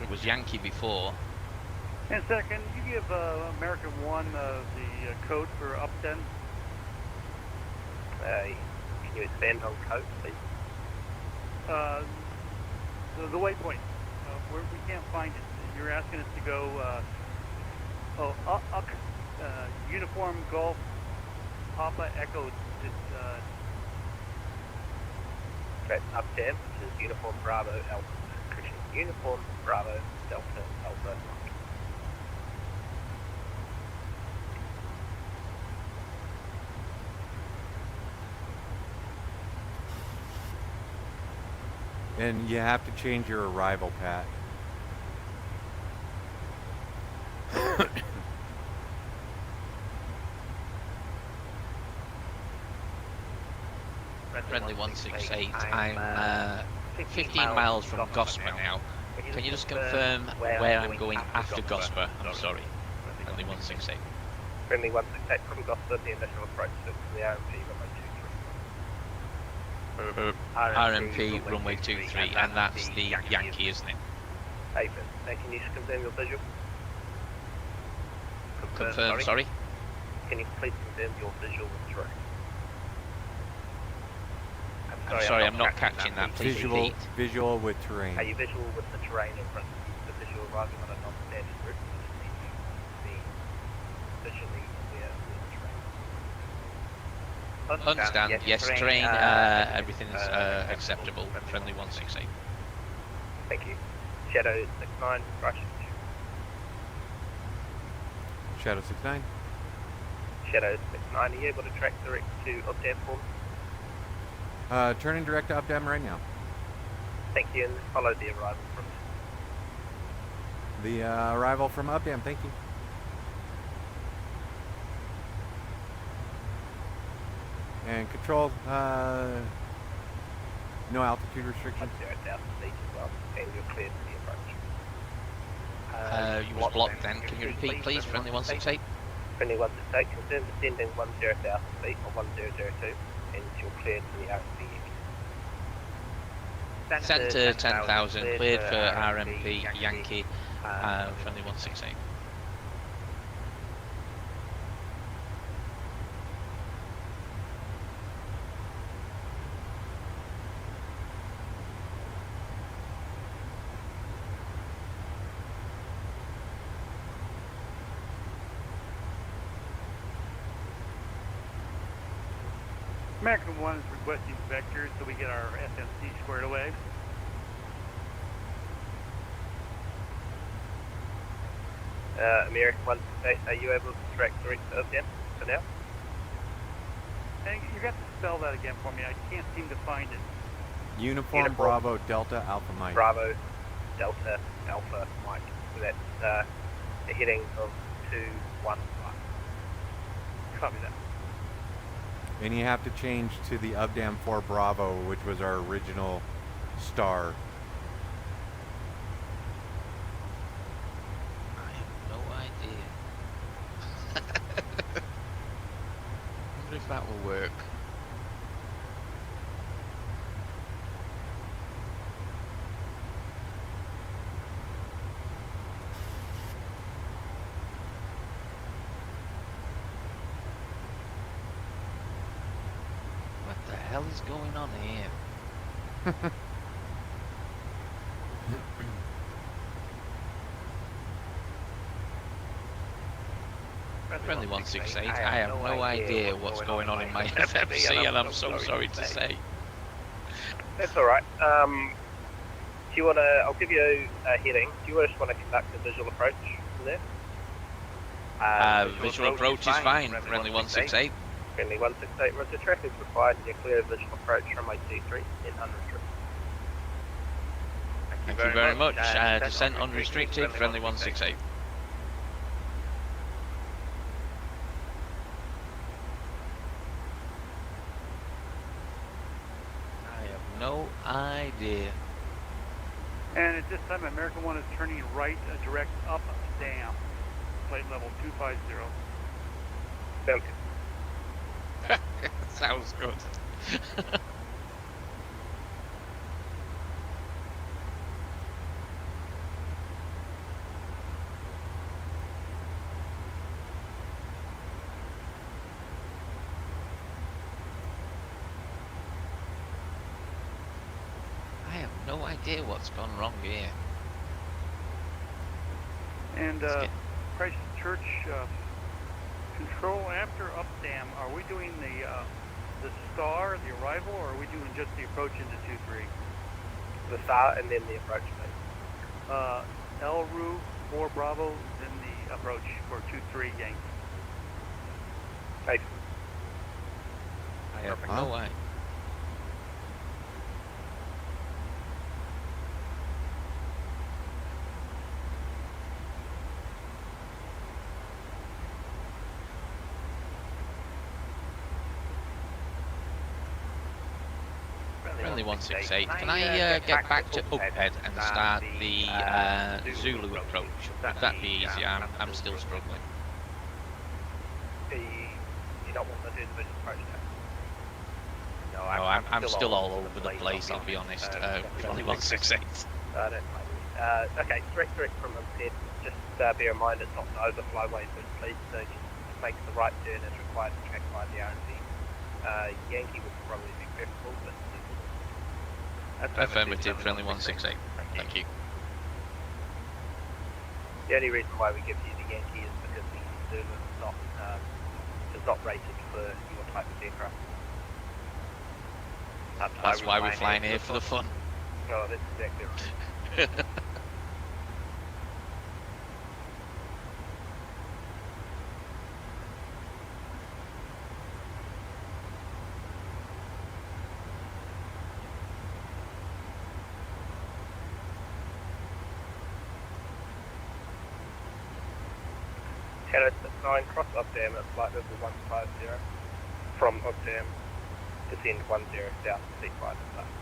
It was Yankee before. And Center, can you give American 1 the code for Upton? Can you expand on code, please? The waypoint. We can't find it. You're asking us to go, Uniform Golf Papa Echo. That's Ugdam, which is Uniform Bravo Alpha. Correction, Uniform Bravo Delta Alpha. And you have to change your arrival, Pat. Friendly 168. I'm 15 miles from Gosper now. Can you just confirm where I'm going after Gosper? I'm sorry. Friendly 168. Friendly 168 from Gosford, the initial approach to the RMP RMP runway 23, and that's the Yankee, isn't it? Apen. And can you just confirm your visual? Confirm, sorry? Can you please confirm your visual with terrain? I'm sorry, I'm not catching that. Please repeat. Visual with terrain. Are you visual with the terrain in front of you? The visual arriving on a non-standard route, you just need to be visually aware of the terrain. Understand, yes, terrain, everything's acceptable. Friendly 168. Thank you. Shadow 69, rush. Shadow 69. Shadow 69, are you able to track direct to Updam for me? Turning direct to Updam right now. Thank you, and follow the arrival from The arrival from Updam, thank you. And control, no altitude restriction. 0,000 feet as well, and you're cleared for the approach. You was blocked then. Can you repeat, please? Friendly 168. Friendly 168, confirm descending 10,000 feet or 1002, and you're cleared for the RMP. Centre 10,000, cleared for RMP Yankee, friendly 168. American 1 is requesting vectors so we get our FMC squared away. American 168, are you able to track direct to Updam for now? Hey, you got to spell that again for me. I can't seem to find it. Uniform Bravo Delta Alpha Mike. Bravo Delta Alpha Mike. So that's a heading of 215. Copy that. And you have to change to the Updam 4 Bravo, which was our original star. I have no idea. Wonder if that will work. What the hell is going on here? Friendly 168, I have no idea what's going on in my FFC, and I'm so sorry to say. That's alright. Do you want to, I'll give you a heading. Do you just want to conduct a visual approach from there? Visual approach is fine, friendly 168. Friendly 168, roger, traffic is required and you clear a visual approach from I-23 in unrestricted. Thank you very much. Descent unrestricted, friendly 168. I have no idea. And at this time, American 1 is turning right, direct up dam, flight level 250. Sounds good. Sounds good. I have no idea what's gone wrong here. And Christchurch control after up dam. Are we doing the star, the arrival, or are we doing just the approach into 23? The start and then the approach, please. El Rue 4 Bravo, then the approach for 23 Yankee. Thanks. I have no idea. Friendly Friendly 168. 168. Can I get back to Uphead and start the Zulu approach? Would that be easier? I'm still struggling. Do you not want to do the visual approach now? No, I'm still all over the place, I'll be honest. Friendly 168. I don't mind. Okay, direct from Uphead. Just bear in mind it's not an overflow way, so please just make the right turn as required to track by the RC. Yankee would probably be preferable, but Affirmative, friendly 168. Thank you. The only reason why we give you the Yankee is because the Zulu is not rated for your type of aircraft. That's why we're flying here for the fun. No, that's exactly right. Hello, 9 cross Updam at flight level 150 from Updam, descend 10 south to C5 and left.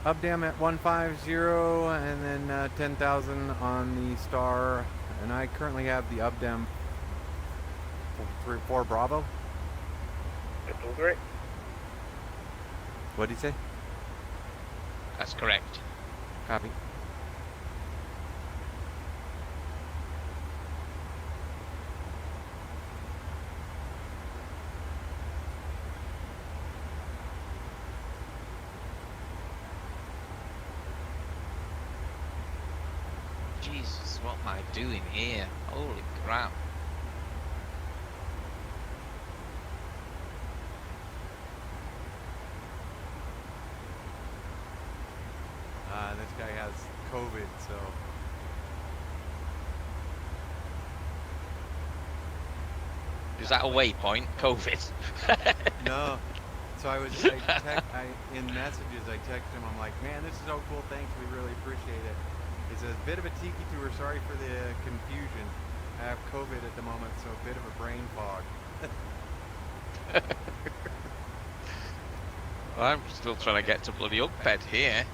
Updam at 150 and then 10,000 on the star. And I currently have the Updam 4 Bravo. That's all correct. What did he say? That's correct. Copy. Jesus, what am I doing here? Holy crap. This guy has COVID, so. Is that a waypoint? COVID? No. So in messages, I texted him, I'm like, man, this is so cool, thanks, we really appreciate it. He says, bit of a tiki tour, sorry for the confusion. I have COVID at the moment, so a bit of a brain fog. Well, I'm still trying to get to bloody Uphead here.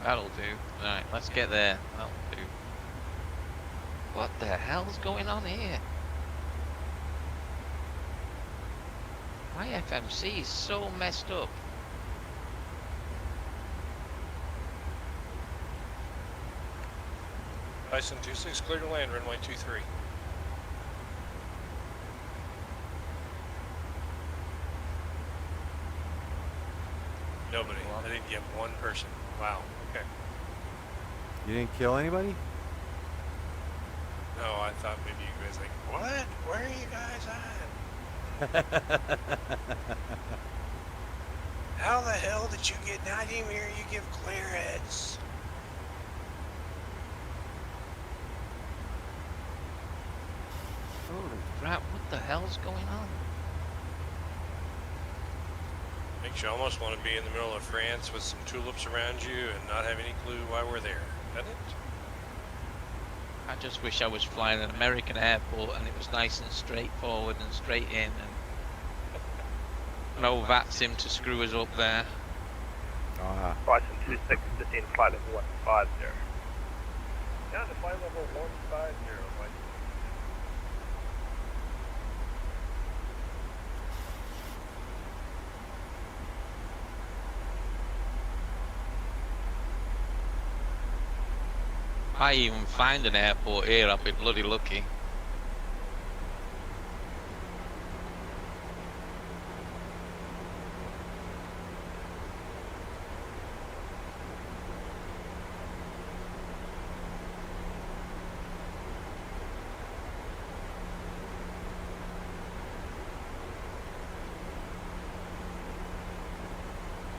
That'll do. Right, let's get there. That'll do. What the hell's going on here? My FMC is so messed up. Bison 26, clear to land, runway 23. Nobody. I didn't get one person. Wow. Okay. You didn't kill anybody? No, I thought maybe you guys like, what? Where are you guys at? How the hell did you get? Now I didn't even hear you give clearance. Holy crap, what the hell's going on? Makes you almost want to be in the middle of France with some tulips around you and not have any clue why we're there, doesn't it? I just wish I was flying an American airport and it was nice and straightforward and straight in and no VATSIM to screw us up there. Bison 26, descend flight level 150. Down to flight level 150, Bison. If I even find an airport here, I'll be bloody lucky.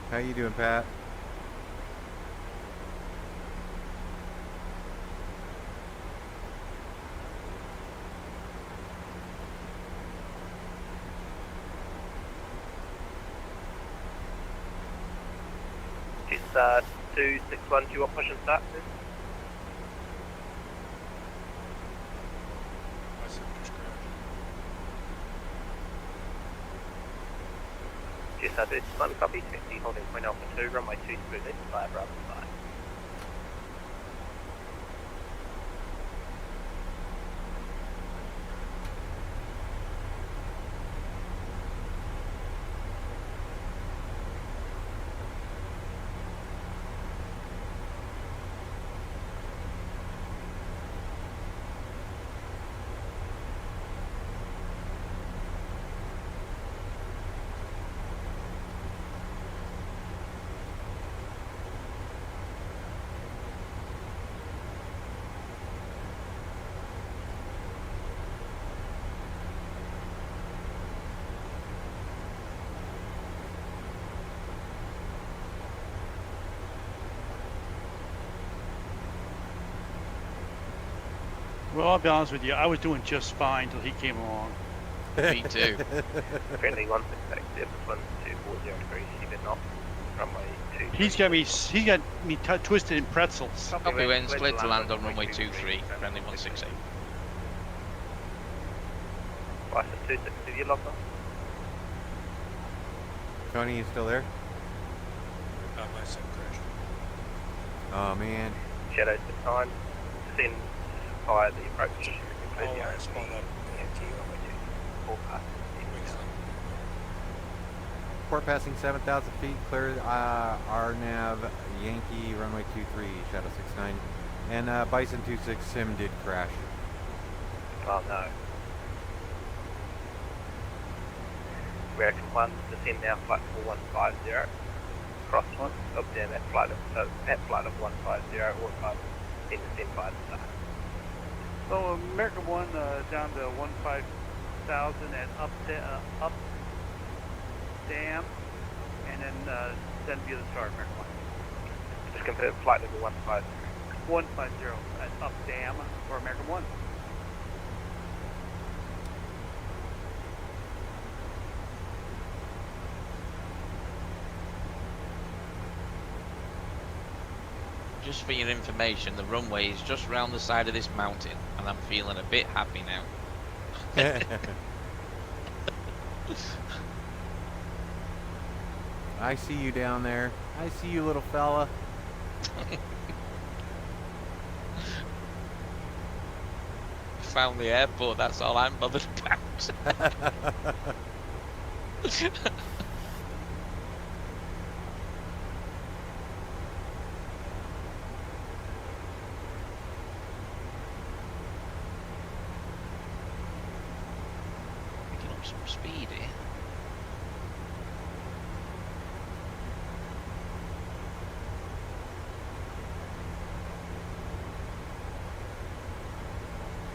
How you doing, Pat? It's 2612 push and start, please. Yes, I do. One copy, taxi holding point Alpha 2, runway 23 left, via Bravo 5. Well, I'll be honest with you. I was doing just fine till he came along. Me too. Friendly 168, Service 1240 degrees, 7 knots, runway 2. He's got me twisted in pretzels. Copy winds, clear to land on runway 23, friendly 168. License 260, you logged on? Tony, you still there? My sim crashed. Oh man. Shadows to time, descend via the approach. Oh, I spawned up. Port passing 7,000 feet, clear RNAV Yankee runway 23, Shadow 69. And Bison 26 sim did crash. Oh no. American 1, descend now, flight 4150. Cross 1, up down at flight of 150, or 5, then descend by the start. So American 1 down to 15,000 and up dam, and then via the start, American 1. Just confirm flight level 150. 150 at up dam for American 1. Just for your information, the runway is just round the side of this mountain, and I'm feeling a bit happy now. I see you down there. I see you, little fella. Found the airport, that's all I'm bothered about. Picking up some speed here.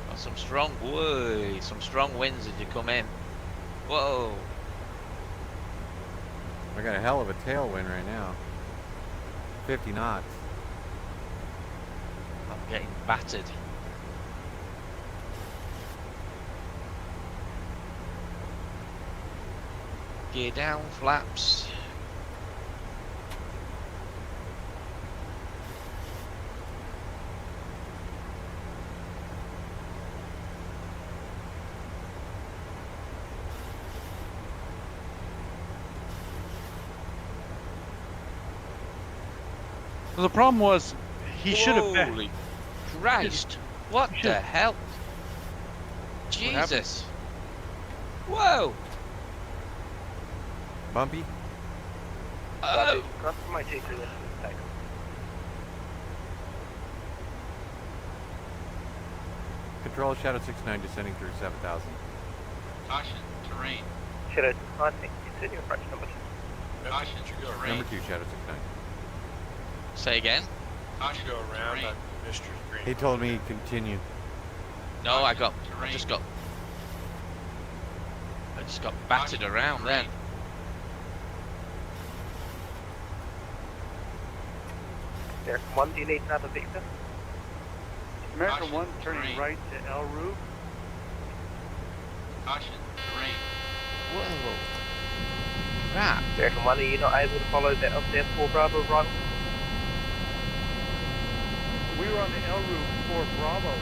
Got some strong winds as you come in. Whoa. I got a hell of a tailwind right now. 50 knots. I'm getting battered. Gear down, flaps. So the problem was, he should have. Holy Christ! What the hell? Jesus! Whoa! Bumpy? Oh! Cross my G2 left take. Control Shadow 69 descending through 7,000. Caution, terrain. Shadow 9, continue approach number 2. Caution, terrain. Number 2, Shadow 69. Say again? Caution, Go around terrain. that Mr. Green. He told me continue. No, I Caution, just terrain. got battered Caution, around then. terrain. American 1, do you need another vector? American Caution, 1 turning terrain. right to El Rue. Caution, terrain. Whoa! Crap! American 1, are you not able to follow that up there 4 Bravo right? We were on the El Rue for Bravo.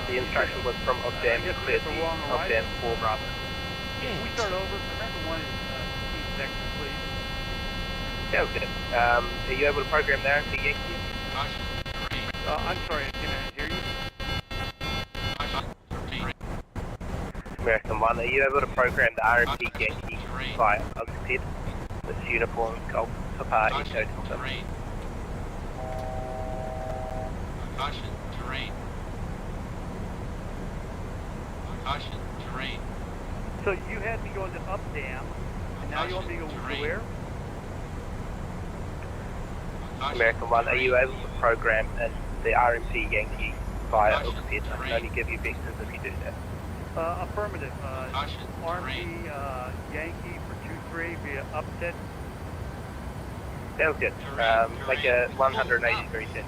The instruction was from Obdam I guess to clear it's the the wrong Obdam arrival. 4 Bravo. Can we start over? American 1 is East Texas, please. Sounds good. Are you able to program the RMP Yankee? Caution, terrain. I'm sorry, can I hear you? Caution, terrain. American 1, are you able to program the RMP Yankee Terrain. via Unprepared? This uniform Golf Papa Echo Caution, Delta. terrain. Caution, terrain. Caution, terrain. So you had me going to up dam, and now you want me to go to Terrain. where? Caution, American 1, are you terrain. able to program in the RMP Yankee via Caution, Unprepared? I can terrain. only give you vectors if you do that. Affirmative. Caution, terrain. RMP Yankee for 2-3 via upset. Sounds good. Terrain, Make terrain. a 180 degree tangent.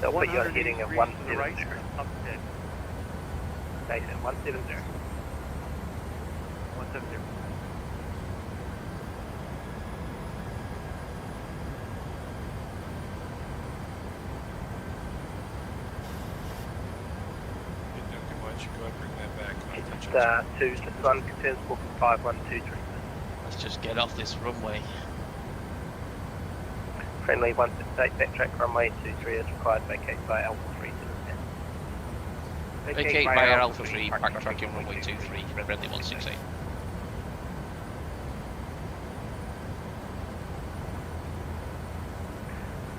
They'll put you on a heading of 180 degrees to the right, 170. upset. Station 170. 170. Didn't know too much. Go ahead and bring that back. I'll touch It's on 261, confirms booking 5123. Let's just get off this runway. Friendly 168, backtrack runway 23 is required, vacate by Alpha 3 to the south. Vacate via Alpha 3, backtracking runway 23, friendly 168.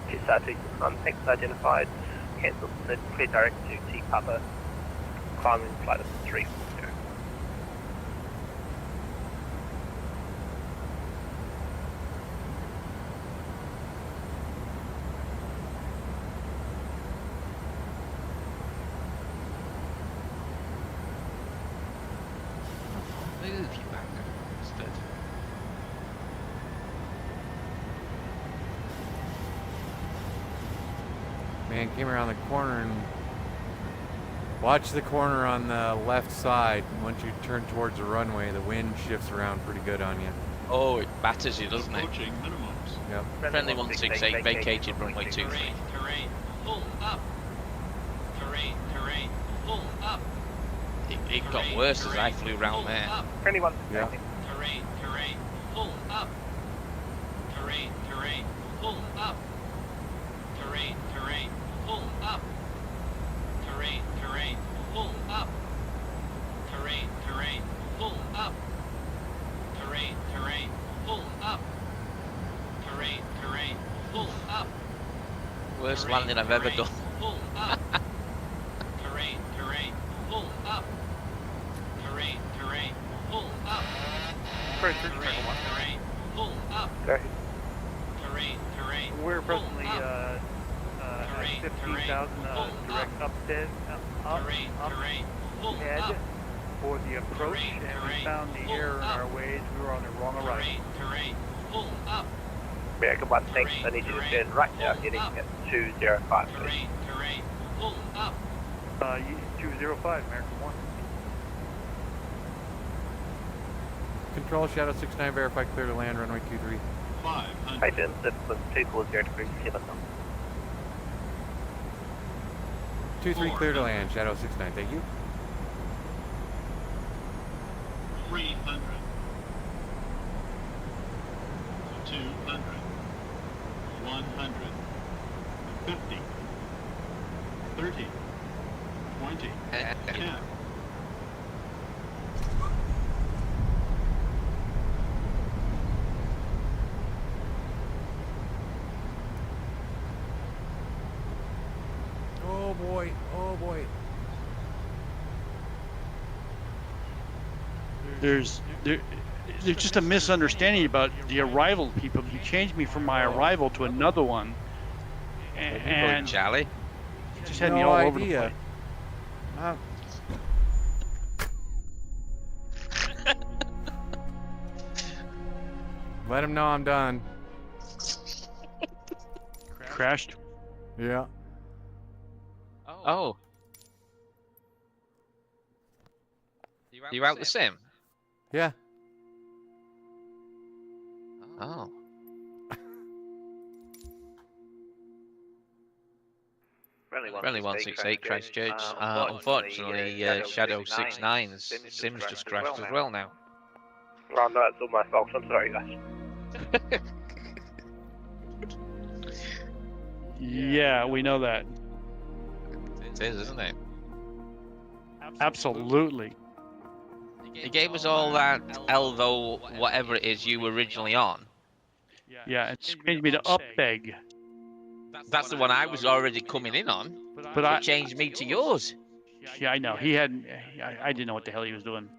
SR261, thanks identified, cancel the clear direct to T Papa, climbing flight of 340. Move you back. Instead. Man, came around the corner and watch the corner on the left side. Once you turn towards the runway, the wind shifts around pretty good on you. Oh, it batters you, doesn't it? Approaching minimums. Yep. Friendly 168, vacated runway 23. Terrain, terrain. Pull up. Terrain, terrain. Pull up. It got worse as I flew round there. Friendly Yeah. 168, Terrain, terrain. Pull up. Terrain, terrain. Pull up. Terrain, terrain. Pull up. Terrain, terrain. Pull up. Terrain, terrain. Pull up. Terrain, terrain. Pull up. Terrain, terrain. Pull up. Worst Terrain, landing I've ever terrain. done. Pull up. Terrain, terrain. Pull up. Terrain, terrain. Pull up. First, Terrain, terrain. Pull up. go ahead. Terrain, terrain. We're pull presently up. Terrain, 15,000 terrain, direct upset, Terrain, terrain. Pull head up. for the approach, Terrain, and we terrain, found the pull error in up. our ways. We were on the wrong arrival. Terrain, terrain. Pull up. American 1, thanks. I need you to turn right now, heading at 205. please. Terrain, terrain. Pull up. 205, American 1. Control, Shadow 69, verify clear to land, runway 23. 500. Right then, this was 240 degrees 7 knots. 23 clear to land, Shadow 69, thank you. 300. 200. 100. 50. 30. 20. 10. Oh boy, oh boy. There's just a misunderstanding about the arrival people. You changed me from my arrival to another one, and Charlie. just had me No all over the idea. place. Let him know I'm done. Crashed. Yeah. Oh. You out the sim? Yeah. Oh. Friendly Friendly 168 Christchurch. Unfortunately, Shadow 69's Sim's just crashed as well now. Oh no, it's all my fault. I'm sorry, guys. Yeah, we know that. It is, isn't it? Absolutely. It gave us all that Elvo, whatever it is you were originally on. Yeah, it changed me to Upbeg. That's the one I was already coming in on, But but I changed me to yours. Yeah, I know. He had. I didn't know what the hell he was doing.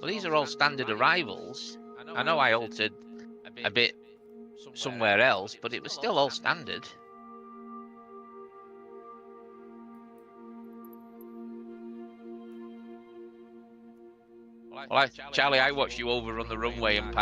Well, these are all standard arrivals. I know I altered a bit somewhere else, but it was still all standard. Well, Charlie, I watched you over on the runway and